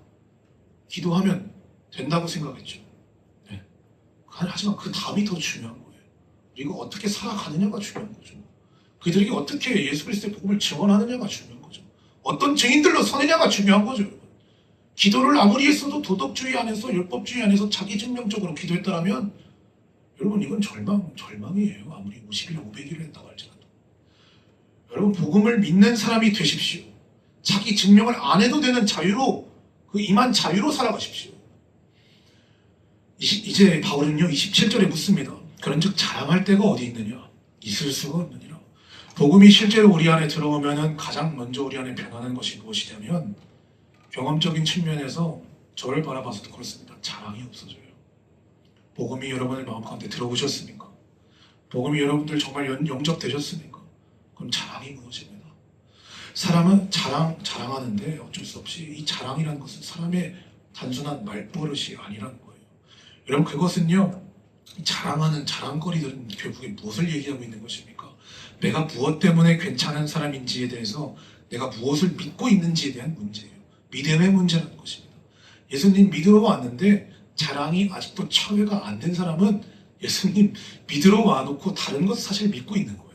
A: 기도하면 된다고 생각했죠. 네. 하지만 그 다음이 더 중요한 거예요. 우리가 어떻게 살아가느냐가 중요한 거죠. 그들에게 어떻게 예수 그리스도의 복음을 증언하느냐가 중요한 거죠. 어떤 증인들로 서느냐가 중요한 거죠. 기도를 아무리 했어도 도덕주의 안에서, 율법주의 안에서 자기 증명적으로 기도했다면 여러분, 이건 절망이에요. 아무리 50일, 500일을 했다고 할지라도. 여러분, 복음을 믿는 사람이 되십시오. 자기 증명을 안 해도 되는 자유로, 그 임한 자유로 살아가십시오. 이제 바울은요 27절에 묻습니다. 그런즉 자랑할 데가 어디 있느냐? 있을 수가 없느니라. 복음이 실제로 우리 안에 들어오면은 가장 먼저 우리 안에 변하는 것이 무엇이냐면 경험적인 측면에서 저를 바라봐서도 그렇습니다. 자랑이 없어져요. 복음이 여러분의 마음 가운데 들어오셨습니까? 복음이 여러분들 정말 영접되셨습니까? 그럼 자랑이 무너집니다. 사람은 자랑하는데 어쩔 수 없이 이 자랑이라는 것은 사람의 단순한 말버릇이 아니라는 거예요. 여러분 그것은요 자랑하는 자랑거리들은 결국에 무엇을 얘기하고 있는 것입니까? 내가 무엇 때문에 괜찮은 사람인지에 대해서 내가 무엇을 믿고 있는지에 대한 문제예요. 믿음의 문제라는 것입니다. 예수님 믿으러 왔는데 자랑이 아직도 철회가 안 된 사람은 예수님 믿으러 와놓고 다른 것 사실 믿고 있는 거예요.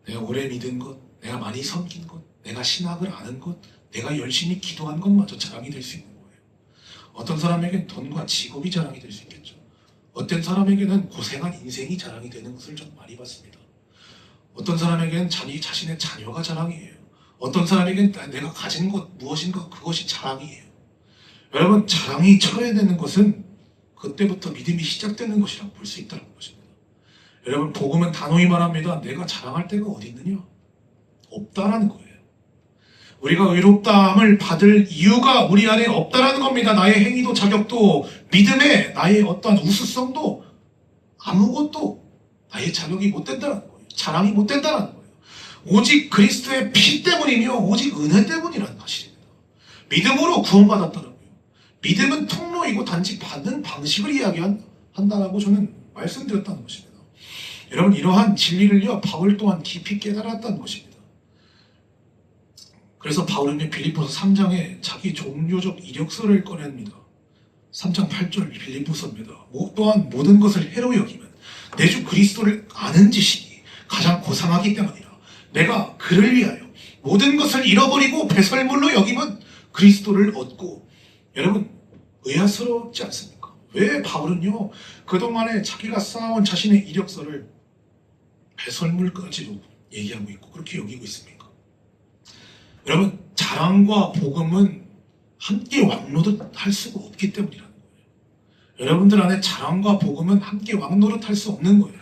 A: 내가 오래 믿은 것, 내가 많이 섬긴 것, 내가 신학을 아는 것, 내가 열심히 기도한 것마저 자랑이 될 수 있는 거예요. 어떤 사람에게는 돈과 직업이 자랑이 될 수 있겠죠. 어떤 사람에게는 고생한 인생이 자랑이 되는 것을 좀 많이 봤습니다. 어떤 사람에게는 자신의 자녀가 자랑이에요. 어떤 사람에게는 내가 가진 것 무엇인가 그것이 자랑이에요. 여러분 자랑이 철회되는 것은 그때부터 믿음이 시작되는 것이라고 볼 수 있다는 것입니다. 여러분 복음은 단호히 말합니다. 내가 자랑할 데가 어디 있느냐? 없다라는 거예요. 우리가 의롭다함을 받을 이유가 우리 안에 없다라는 겁니다. 나의 행위도 자격도 믿음에 나의 어떠한 우수성도 아무것도 나의 자격이 못 된다는 거예요. 자랑이 못 된다는 거예요. 오직 그리스도의 피 때문이며 오직 은혜 때문이라는 사실입니다. 믿음으로 구원받았다는 거예요. 믿음은 통로이고 단지 받는 방식을 이야기한다라고 저는 말씀드렸다는 것입니다. 여러분 이러한 진리를요 바울 또한 깊이 깨달았다는 것입니다. 그래서 바울은 빌립보서 3장에 자기 종교적 이력서를 꺼냅니다. 3장 8절 빌립보서입니다. 또한 모든 것을 해로 여기면 내 주 그리스도를 아는 지식이 가장 고상하기 때문이라. 내가 그를 위하여 모든 것을 잃어버리고 배설물로 여기면 그리스도를 얻고. 여러분 의아스럽지 않습니까? 왜 바울은요 그동안에 자기가 쌓아온 자신의 이력서를 배설물까지도 얘기하고 있고 그렇게 여기고 있습니까? 여러분 자랑과 복음은 함께 왕노릇 할 수가 없기 때문이라는 거예요. 여러분들 안에 자랑과 복음은 함께 왕노릇 할 수 없는 거예요.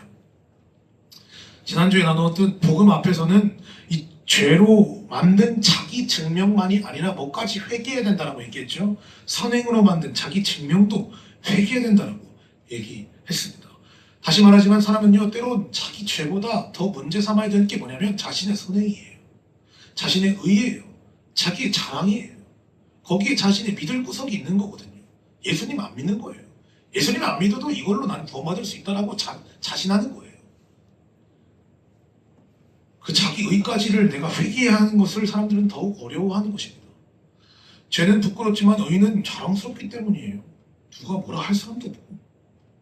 A: 지난주에 나누었던 복음 앞에서는 이 죄로 만든 자기 증명만이 아니라 뭐까지 회개해야 된다고 얘기했죠. 선행으로 만든 자기 증명도 회개해야 된다고 얘기했습니다. 다시 말하지만 사람은요 때론 자기 죄보다 더 문제 삼아야 되는 게 뭐냐면 자신의 선행이에요. 자신의 의예요. 자기의 자랑이에요. 거기에 자신의 믿을 구석이 있는 거거든요. 예수님 안 믿는 거예요. 예수님 안 믿어도 이걸로 난 구원받을 수 있다라고 자신하는 거예요. 그 자기 의까지를 내가 회개해야 하는 것을 사람들은 더욱 어려워하는 것입니다. 죄는 부끄럽지만 의는 자랑스럽기 때문이에요. 누가 뭐라 할 사람도 없고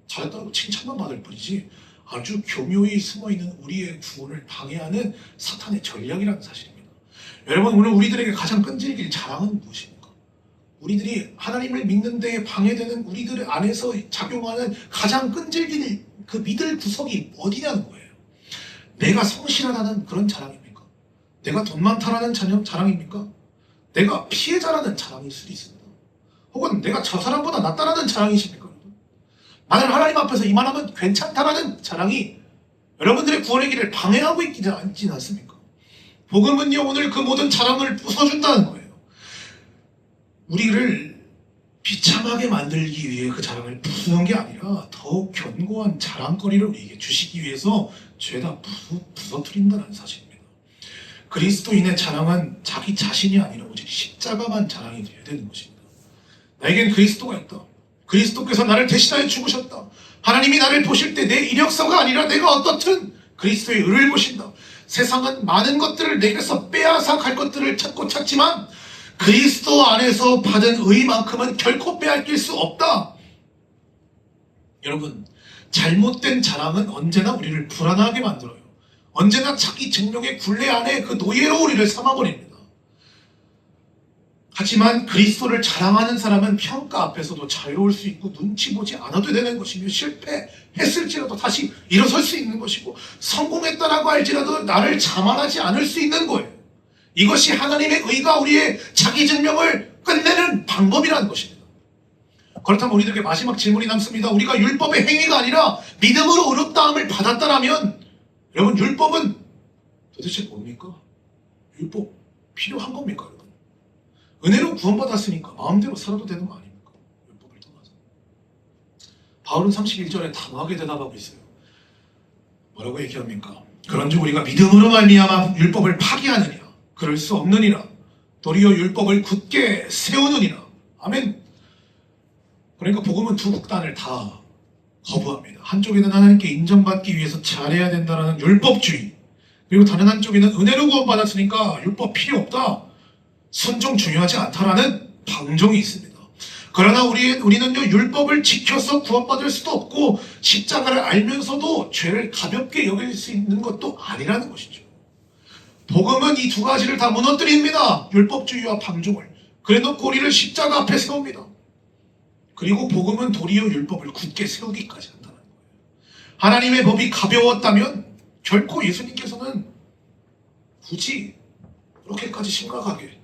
A: 잘했다고 칭찬만 받을 뿐이지 아주 교묘히 숨어있는 우리의 구원을 방해하는 사탄의 전략이라는 사실입니다. 여러분 오늘 우리들에게 가장 끈질길 자랑은 무엇입니까? 우리들이 하나님을 믿는 데에 방해되는 우리들 안에서 작용하는 가장 끈질긴 그 믿을 구석이 어디냐는 거예요. 내가 성실하다는 그런 자랑입니까? 내가 돈 많다라는 자랑입니까? 내가 피해자라는 자랑일 수도 있습니다. 혹은 내가 저 사람보다 낫다라는 자랑이십니까? 만약 하나님 앞에서 이만하면 괜찮다라는 자랑이 여러분들의 구원의 길을 방해하고 있지 않습니까? 복음은요 오늘 그 모든 자랑을 부숴준다는 거예요. 우리를 비참하게 만들기 위해 그 자랑을 부수는 게 아니라 더욱 견고한 자랑거리를 우리에게 주시기 위해서 죄다 부서뜨린다는 사실입니다. 그리스도인의 자랑은 자기 자신이 아니라 오직 십자가만 자랑이 되어야 되는 것입니다. 나에겐 그리스도가 있다. 그리스도께서 나를 대신하여 죽으셨다. 하나님이 나를 보실 때 내 이력서가 아니라 내가 어떻든 그리스도의 의를 보신다. 세상은 많은 것들을 내게서 빼앗아 갈 것들을 찾고 찾지만 그리스도 안에서 받은 의만큼은 결코 빼앗길 수 없다. 여러분 잘못된 자랑은 언제나 우리를 불안하게 만들어요. 언제나 자기 증명의 굴레 안에 그 노예로 우리를 삼아버립니다. 하지만 그리스도를 자랑하는 사람은 평가 앞에서도 자유로울 수 있고 눈치 보지 않아도 되는 것이며 실패했을지라도 다시 일어설 수 있는 것이고 성공했다라고 할지라도 나를 자만하지 않을 수 있는 거예요. 이것이 하나님의 의가 우리의 자기 증명을 끝내는 방법이라는 것입니다. 그렇다면 우리들에게 마지막 질문이 남습니다. 우리가 율법의 행위가 아니라 믿음으로 의롭다함을 받았다라면 여러분 율법은 도대체 뭡니까? 율법 필요한 겁니까 여러분? 은혜로 구원받았으니까 마음대로 살아도 되는 거 아닙니까? 율법을 떠나서. 바울은 31절에 단호하게 대답하고 있어요. 뭐라고 얘기합니까? 그런즉 우리가 믿음으로 말미암아 율법을 파기하느냐? 그럴 수 없느니라. 도리어 율법을 굳게 세우느니라. 아멘. 그러니까 복음은 두 극단을 다 거부합니다. 한쪽에는 하나님께 인정받기 위해서 잘해야 된다는 율법주의, 그리고 다른 한쪽에는 은혜로 구원받았으니까 율법 필요 없다, 순종 중요하지 않다라는 방종이 있습니다. 그러나 우리는요 율법을 지켜서 구원받을 수도 없고 십자가를 알면서도 죄를 가볍게 여길 수 있는 것도 아니라는 것이죠. 복음은 이 두 가지를 다 무너뜨립니다. 율법주의와 방종을. 그래놓고 우리를 십자가 앞에 세웁니다. 그리고 복음은 도리어 율법을 굳게 세우기까지 한다는 거예요. 하나님의 법이 가벼웠다면 결코 예수님께서는 굳이 그렇게까지 심각하게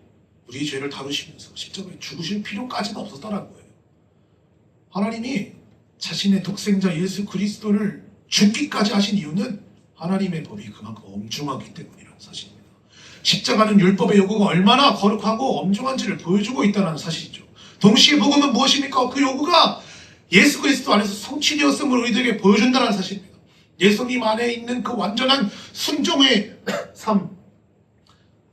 A: 우리의 죄를 다루시면서 십자가에 죽으실 필요까지는 없었다는 거예요. 하나님이 자신의 독생자 예수 그리스도를 죽기까지 하신 이유는 하나님의 법이 그만큼 엄중하기 때문이라는 사실입니다. 십자가는 율법의 요구가 얼마나 거룩하고 엄중한지를 보여주고 있다는 사실이죠. 동시에 복음은 무엇입니까? 그 요구가 예수 그리스도 안에서 성취되었음을 우리들에게 보여준다는 사실입니다. 예수님 안에 있는 그 완전한 순종의 삶,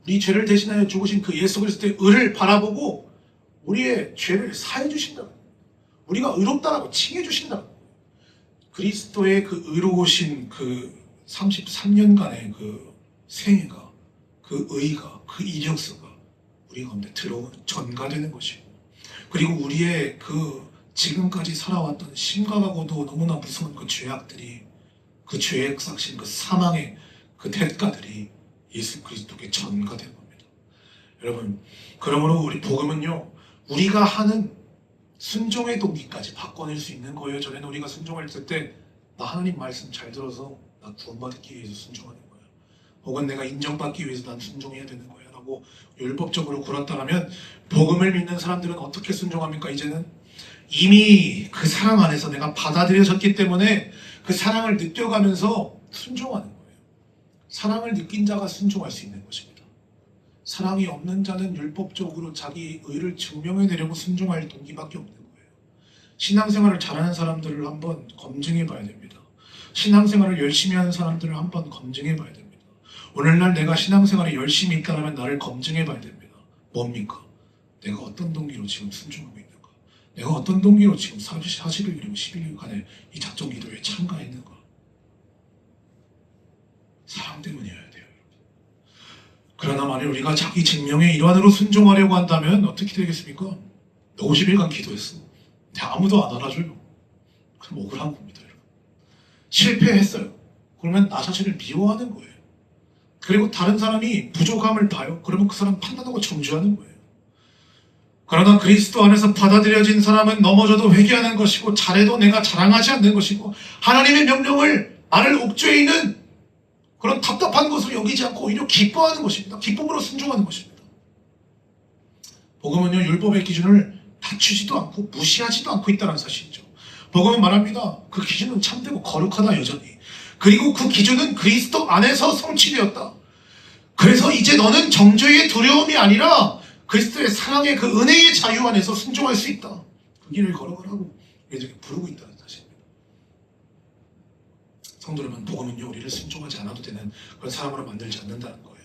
A: 우리 죄를 대신하여 죽으신 그 예수 그리스도의 의를 바라보고 우리의 죄를 사해 주신다. 우리가 의롭다라고 칭해 주신다. 그리스도의 그 의로우신 그 33년간의 그 생애가, 그 의가, 그 이력서가 우리 가운데 들어오는 전가되는 것이고, 그리고 우리의 그 지금까지 살아왔던 심각하고도 너무나 무서운 그 죄악들이, 그 죄의 삭신, 그 사망의 그 대가들이 예수 그리스도께 전가된 겁니다. 여러분, 그러므로 우리 복음은요, 우리가 하는 순종의 동기까지 바꿔낼 수 있는 거예요. 전에는 우리가 순종할 때 나 하나님 말씀 잘 들어서 나 구원받기 위해서 순종하는 거야, 혹은 내가 인정받기 위해서 난 순종해야 되는 거야 라고 율법적으로 굴었다면, 복음을 믿는 사람들은 어떻게 순종합니까? 이제는 이미 그 사랑 안에서 내가 받아들여졌기 때문에 그 사랑을 느껴가면서 순종하는 거예요. 사랑을 느낀 자가 순종할 수 있는 것입니다. 사랑이 없는 자는 율법적으로 자기 의를 증명해내려고 순종할 동기밖에 없는 거예요. 신앙생활을 잘하는 사람들을 한번 검증해 봐야 됩니다. 신앙생활을 열심히 하는 사람들을 한번 검증해 봐야 됩니다. 오늘날 내가 신앙생활에 열심히 있다면 나를 검증해 봐야 됩니다. 뭡니까? 내가 어떤 동기로 지금 순종하고 있는가? 내가 어떤 동기로 지금 40일 그리고 11일간의 이 작정 기도에 참가했는가? 사랑 때문이어야 돼요. 그러나 만약 우리가 자기 증명의 일환으로 순종하려고 한다면 어떻게 되겠습니까? 50일간 기도했어. 근데 아무도 안 알아줘요. 그럼 억울한 겁니다. 여러분. 실패했어요. 그러면 나 자신을 미워하는 거예요. 그리고 다른 사람이 부족함을 봐요. 그러면 그 사람 판단하고 정죄하는 거예요. 그러나 그리스도 안에서 받아들여진 사람은 넘어져도 회개하는 것이고, 잘해도 내가 자랑하지 않는 것이고, 하나님의 명령을 나를 옥죄해 있는 그런 답답한 것으로 여기지 않고 오히려 기뻐하는 것입니다. 기쁨으로 순종하는 것입니다. 복음은요, 율법의 기준을 낮추지도 않고 무시하지도 않고 있다는 사실이죠. 복음은 말합니다. 그 기준은 참되고 거룩하다 여전히. 그리고 그 기준은 그리스도 안에서 성취되었다. 그래서 이제 너는 정죄의 두려움이 아니라 그리스도의 사랑의 그 은혜의 자유 안에서 순종할 수 있다. 그 길을 걸어가라고 우리에게 부르고 있다는 사실입니다. 성도 여러분, 복음은요, 우리를 순종하지 않아도 되는 그런 사람으로 만들지 않는다는 거예요.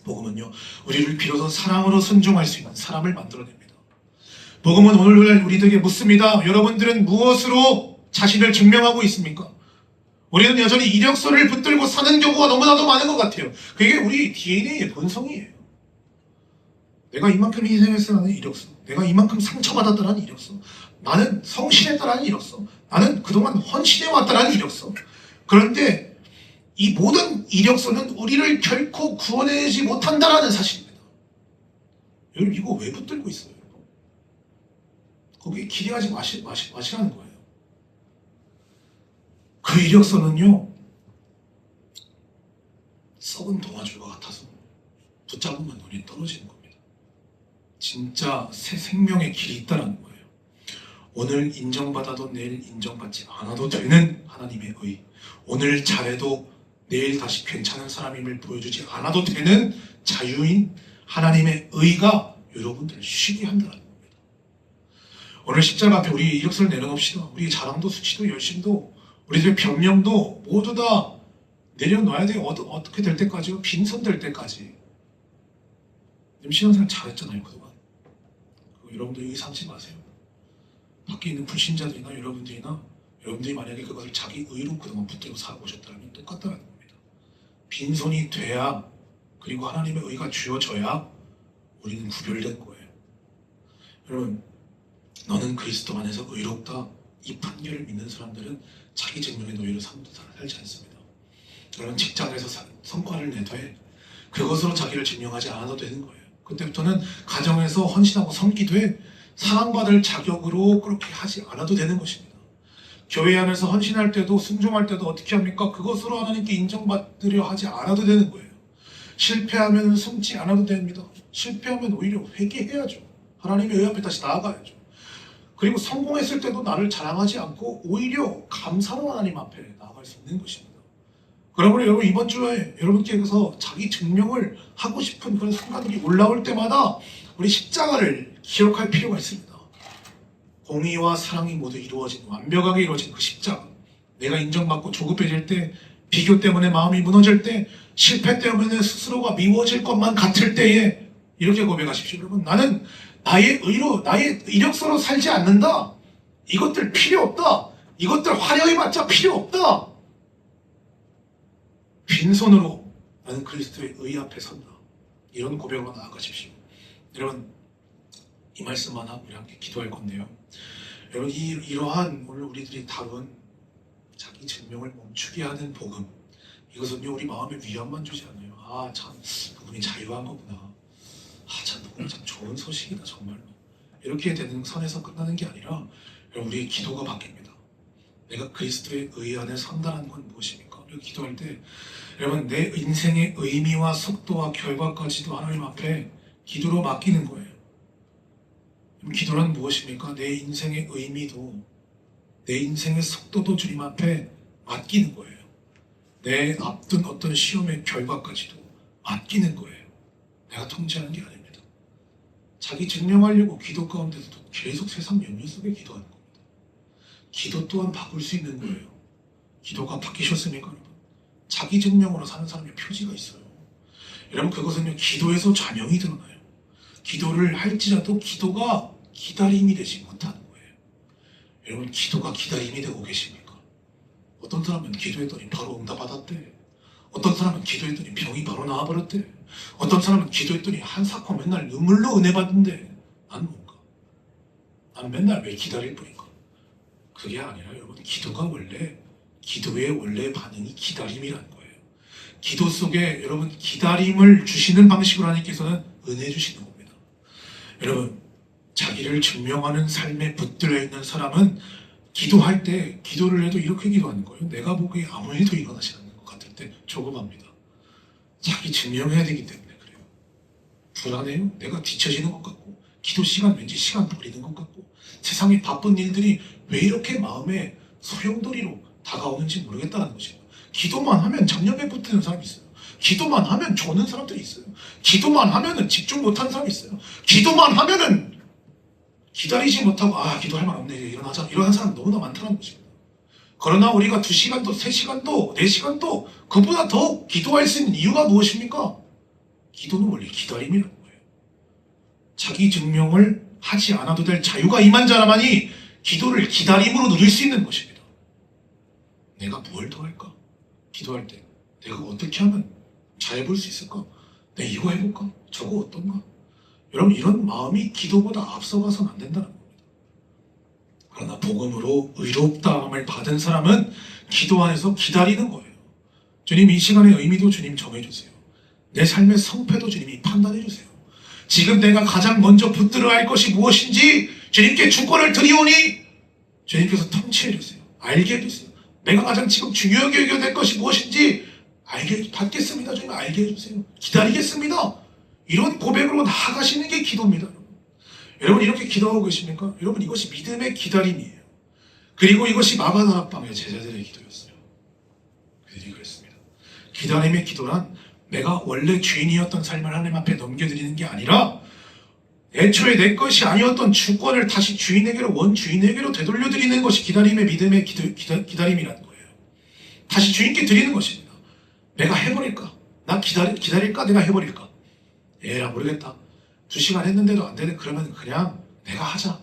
A: 복음은요, 우리를 비로소 사랑으로 순종할 수 있는 사람을 만들어냅니다. 복음은 오늘날 우리들에게 묻습니다. 여러분들은 무엇으로 자신을 증명하고 있습니까? 우리는 여전히 이력서를 붙들고 사는 경우가 너무나도 많은 것 같아요. 그게 우리 DNA의 본성이에요. 내가 이만큼 희생했다는 이력서, 내가 이만큼 상처받았다는 이력서, 나는 성실했다는 이력서, 나는 그동안 헌신해왔다는 이력서. 그런데 이 모든 이력서는 우리를 결코 구원해내지 못한다는 사실입니다. 여러분, 이거 왜 붙들고 있어요? 거기에 기대하지 마시라는 거예요. 그 이력서는요, 썩은 동아줄과 같아서 붙잡으면 눈이 떨어지는 겁니다. 진짜 새 생명의 길이 있다는 거예요. 오늘 인정받아도 내일 인정받지 않아도 되는 하나님의 의, 오늘 잘해도 내일 다시 괜찮은 사람임을 보여주지 않아도 되는 자유인 하나님의 의가 여러분들을 쉬게 한다는 겁니다. 오늘 십자가 앞에 우리 이력서를 내려놓읍시다. 우리 자랑도 수치도 열심도 우리들의 변명도 모두 다 내려놔야 돼요. 어떻게 될 때까지요? 빈손 될 때까지. 신앙생활 잘했잖아요 그동안. 여러분들 여기 삼지 마세요. 밖에 있는 불신자들이나 여러분들이 만약에 그것을 자기 의로 그동안 붙들고 살아오셨다면 똑같다는 겁니다. 빈손이 돼야, 그리고 하나님의 의가 주어져야 우리는 구별된 거예요. 여러분, 너는 그리스도 안에서 의롭다, 이 판결을 믿는 사람들은 자기 증명의 노예로 살지 않습니다. 여러분, 직장에서 성과를 내되 그것으로 자기를 증명하지 않아도 되는 거예요. 그때부터는 가정에서 헌신하고 섬기되 사랑받을 자격으로 그렇게 하지 않아도 되는 것입니다. 교회 안에서 헌신할 때도 순종할 때도 어떻게 합니까? 그것으로 하나님께 인정받으려 하지 않아도 되는 거예요. 실패하면 숨지 않아도 됩니다. 실패하면 오히려 회개해야죠. 하나님의 의 앞에 다시 나아가야죠. 그리고 성공했을 때도 나를 자랑하지 않고 오히려 감사로 하나님 앞에 나아갈 수 있는 것입니다. 그러므로 여러분, 이번 주에 여러분께서 자기 증명을 하고 싶은 그런 순간들이 올라올 때마다 우리 십자가를 기억할 필요가 있습니다. 공의와 사랑이 모두 이루어진, 완벽하게 이루어진 그 십자가. 내가 인정받고 조급해질 때, 비교 때문에 마음이 무너질 때, 실패 때문에 스스로가 미워질 것만 같을 때에 이렇게 고백하십시오. 여러분, 나는 나의 의로, 나의 이력서로 살지 않는다. 이것들 필요 없다. 이것들 화려히 봤자 필요 없다. 빈손으로 나는 그리스도의 의 앞에 선다. 이런 고백으로 나아가십시오. 여러분, 이 말씀만 하고 우리 함께 기도할 건데요. 여러분, 이러한 오늘 우리들이 다룬 자기 증명을 멈추게 하는 복음, 이것은요, 우리 마음에 위안만 주지 않아요. 아, 참 그분이 자유한 거구나. 아, 참 그분 참 좋은 소식이다 정말로. 이렇게 되는 선에서 끝나는 게 아니라 여러분, 우리의 기도가 바뀝니다. 내가 그리스도의 의 안에 선다는 건 무엇입니까? 우리가 기도할 때 여러분, 내 인생의 의미와 속도와 결과까지도 하나님 앞에 기도로 맡기는 거예요. 기도란 무엇입니까? 내 인생의 의미도, 내 인생의 속도도 주님 앞에 맡기는 거예요. 내 앞둔 어떤 시험의 결과까지도 맡기는 거예요. 내가 통제하는 게 아닙니다. 자기 증명하려고 기도 가운데서도 계속 세상 연륜 속에 기도하는 겁니다. 기도 또한 바꿀 수 있는 거예요. 기도가 바뀌셨습니까, 여러분? 자기 증명으로 사는 사람의 표지가 있어요. 여러분, 그것은요, 기도에서 좌명이 드러나요. 기도를 할지라도 기도가 기다림이 되지 못하는 거예요. 여러분, 기도가 기다림이 되고 계십니까? 어떤 사람은 기도했더니 바로 응답받았대. 어떤 사람은 기도했더니 병이 바로 나아버렸대. 어떤 사람은 기도했더니 한사코 맨날 눈물로 은혜 받는데 난 뭔가? 난 맨날 왜 기다릴 뿐인가? 그게 아니라 여러분, 기도의 원래 반응이 기다림이라는 거예요. 기도 속에 여러분, 기다림을 주시는 방식으로 하나님께서는 은혜 주시는 겁니다. 여러분, 자기를 증명하는 삶에 붙들려 있는 사람은 기도할 때, 기도를 해도 이렇게 기도하는 거예요. 내가 보기에 아무 일도 일어나지 않는 것 같을 때 조급합니다. 자기 증명해야 되기 때문에 그래요. 불안해요. 내가 뒤처지는 것 같고, 기도 시간 왠지 시간 버리는 것 같고, 세상의 바쁜 일들이 왜 이렇게 마음에 소용돌이로 다가오는지 모르겠다는 것입니다. 기도만 하면 잡념에 붙는 사람이 있어요. 기도만 하면 조는 사람들이 있어요. 기도만 하면은 집중 못하는 사람이 있어요. 기도만 하면은 기다리지 못하고, 아, 기도할 만 없네, 일어나자, 이러한 사람 너무나 많다는 것입니다. 그러나 우리가 2시간도 3시간도 4시간도 그보다 더 기도할 수 있는 이유가 무엇입니까? 기도는 원래 기다림이라는 거예요. 자기 증명을 하지 않아도 될 자유가 임한 자라만이 기도를 기다림으로 누릴 수 있는 것입니다. 내가 뭘 더 할까? 기도할 때 내가 어떻게 하면 잘해볼 수 있을까? 내가 이거 해볼까? 저거 어떤가? 여러분, 이런 마음이 기도보다 앞서가서는 안 된다는 겁니다. 그러나 복음으로 의롭다함을 받은 사람은 기도 안에서 기다리는 거예요. 주님, 이 시간의 의미도 주님 정해주세요. 내 삶의 성패도 주님이 판단해주세요. 지금 내가 가장 먼저 붙들어야 할 것이 무엇인지 주님께 주권을 드리오니 주님께서 통치해주세요. 알게 해주세요. 내가 가장 지금 중요하게 여겨야 될 것이 무엇인지 받겠습니다. 주님, 알게 해주세요. 기다리겠습니다. 이런 고백으로 나아가시는 게 기도입니다. 여러분 이렇게 기도하고 계십니까? 여러분 이것이 믿음의 기다림이에요. 그리고 이것이 마가다락방의 제자들의 기도였어요. 그들이 그랬습니다. 기다림의 기도란 내가 원래 주인이었던 삶을 하나님 앞에 넘겨드리는 게 아니라 애초에 내 것이 아니었던 주권을 다시 주인에게로 원주인에게로 되돌려드리는 것이 기다림의 믿음의 기다림이라는 거예요. 다시 주인께 드리는 것입니다. 내가 해버릴까? 나 기다릴까? 내가 해버릴까? 에라 모르겠다. 2시간 했는데도 안 되네. 그러면 그냥 내가 하자.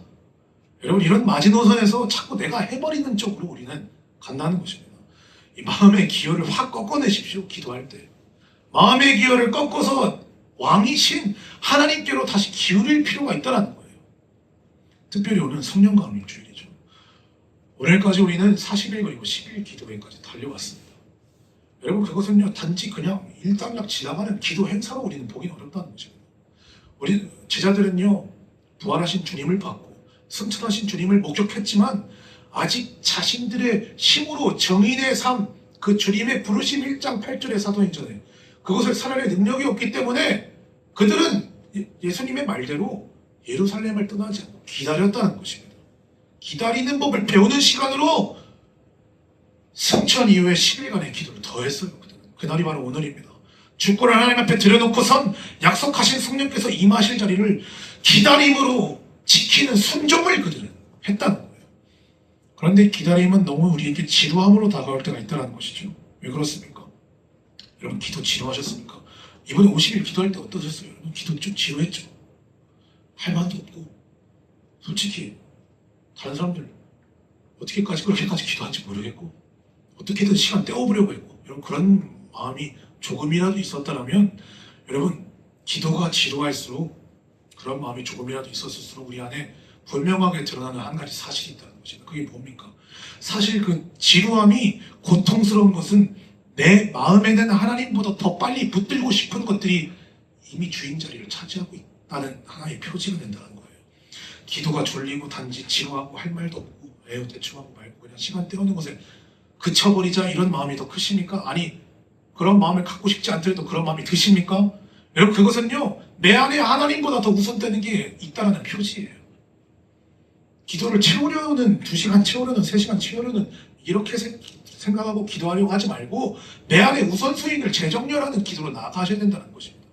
A: 여러분 이런 마지노선에서 자꾸 내가 해버리는 쪽으로 우리는 간다는 것입니다. 이 마음의 기혈을 확 꺾어내십시오. 기도할 때. 마음의 기혈을 꺾어서 왕이신 하나님께로 다시 기울일 필요가 있다는 거예요. 특별히 오늘은 성령 강림 주일이죠. 오늘까지 우리는 40일 그리고 10일 기도회까지 달려왔습니다. 여러분 그것은요 단지 그냥 일단락 지나가는 기도 행사로 우리는 보기는 어렵다는 것입니다. 우리 제자들은요 부활하신 주님을 받고 승천하신 주님을 목격했지만 아직 자신들의 힘으로 정인의 삶, 그 주님의 부르심 1장 8절의 사도행전에 그것을 살아낼 능력이 없기 때문에 그들은 예수님의 말대로 예루살렘을 떠나지 않고 기다렸다는 것입니다. 기다리는 법을 배우는 시간으로 승천 이후에 10일간의 기도를 더했어요. 그들은. 그날이 바로 오늘입니다. 주권을 하나님 앞에 들여놓고선 약속하신 성령께서 임하실 자리를 기다림으로 지키는 순종을 그들은 했다는 거예요. 그런데 기다림은 너무 우리에게 지루함으로 다가올 때가 있다는 것이죠. 왜 그렇습니까? 여러분 기도 지루하셨습니까? 이번에 50일 기도할 때 어떠셨어요? 여러분 기도 좀 지루했죠? 할 말도 없고 솔직히 다른 사람들 어떻게까지 그렇게까지 기도한지 모르겠고 어떻게든 시간 때워보려고 했고 여러분 그런 마음이 조금이라도 있었다면 여러분 기도가 지루할수록 그런 마음이 조금이라도 있었을수록 우리 안에 분명하게 드러나는 한 가지 사실이 있다는 것입니다. 그게 뭡니까? 사실 그 지루함이 고통스러운 것은 내 마음에는 하나님보다 더 빨리 붙들고 싶은 것들이 이미 주인 자리를 차지하고 있다는 하나의 표지가 된다는 거예요. 기도가 졸리고 단지 지루하고 할 말도 없고 에휴 대충하고 말고 그냥 시간 때우는 것에 그쳐버리자 이런 마음이 더 크십니까? 아니 그런 마음을 갖고 싶지 않더라도 그런 마음이 드십니까? 여러분 그것은요 내 안에 하나님보다 더 우선되는 게 있다는 표지예요. 기도를 채우려는 2시간 채우려는 3시간 채우려는 이렇게 생각하고 기도하려고 하지 말고 내 안에 우선순위를 재정렬하는 기도로 나아가셔야 된다는 것입니다.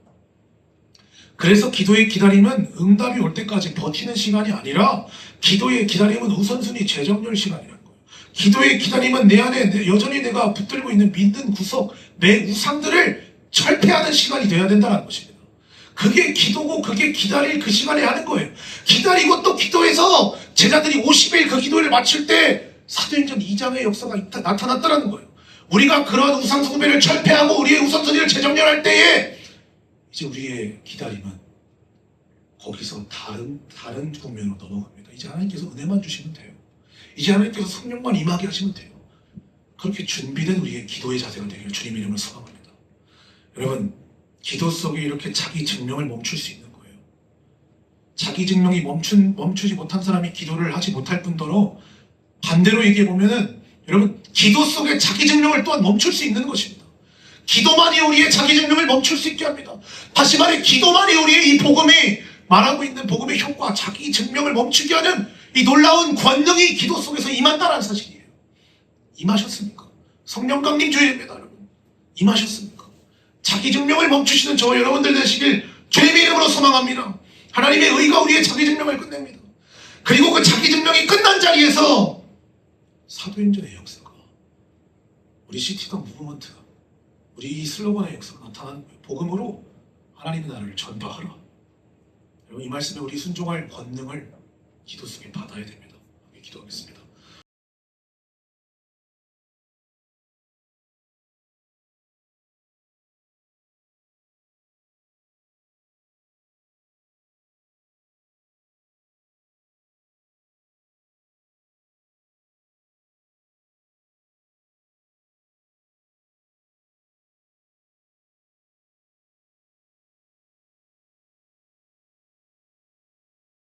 A: 그래서 기도의 기다림은 응답이 올 때까지 버티는 시간이 아니라 기도의 기다림은 우선순위 재정렬 시간이라는 거예요. 기도의 기다림은 내 안에 여전히 내가 붙들고 있는 믿는 구석, 내 우상들을 철폐하는 시간이 되어야 된다는 것입니다. 그게 기도고 그게 기다릴 그 시간에 하는 거예요. 기다리고 또 기도해서 제자들이 50일 그 기도를 마칠 때 사도행전 2장의 역사가 나타났다는 거예요. 우리가 그러한 우상 숭배를 철폐하고 우리의 우선순위를 재정렬할 때에 이제 우리의 기다림은 거기서 다른 국면으로 넘어갑니다. 이제 하나님께서 은혜만 주시면 돼요. 이제 하나님께서 성령만 임하게 하시면 돼요. 그렇게 준비된 우리의 기도의 자세가 되기를 주님 이름으로 소망합니다. 여러분 기도 속에 이렇게 자기 증명을 멈출 수 있는 거예요. 자기 증명이 멈추지 못한 사람이 기도를 하지 못할 뿐더러 반대로 얘기해 보면은 여러분 기도 속에 자기 증명을 또한 멈출 수 있는 것입니다. 기도만이 우리의 자기 증명을 멈출 수 있게 합니다. 다시 말해 기도만이 우리의 이 복음이 말하고 있는 복음의 효과, 자기 증명을 멈추게 하는 이 놀라운 권능이 기도 속에서 임한다는 사실이에요. 임하셨습니까? 성령 강림 주일입니다, 여러분. 임하셨습니까? 자기 증명을 멈추시는 저 여러분들 되시길 주님의 이름으로 소망합니다. 하나님의 의가 우리의 자기 증명을 끝냅니다. 그리고 그 자기 증명이 끝난 자리에서 사도행전의 역사가 우리 시티덤 무브먼트가 우리 이 슬로건의 역사가 나타나는 거예요. 복음으로 하나님의 나라를 전파하라. 여러분 이 말씀에 우리 순종할 권능을 기도 속에 받아야 됩니다. 기도하겠습니다.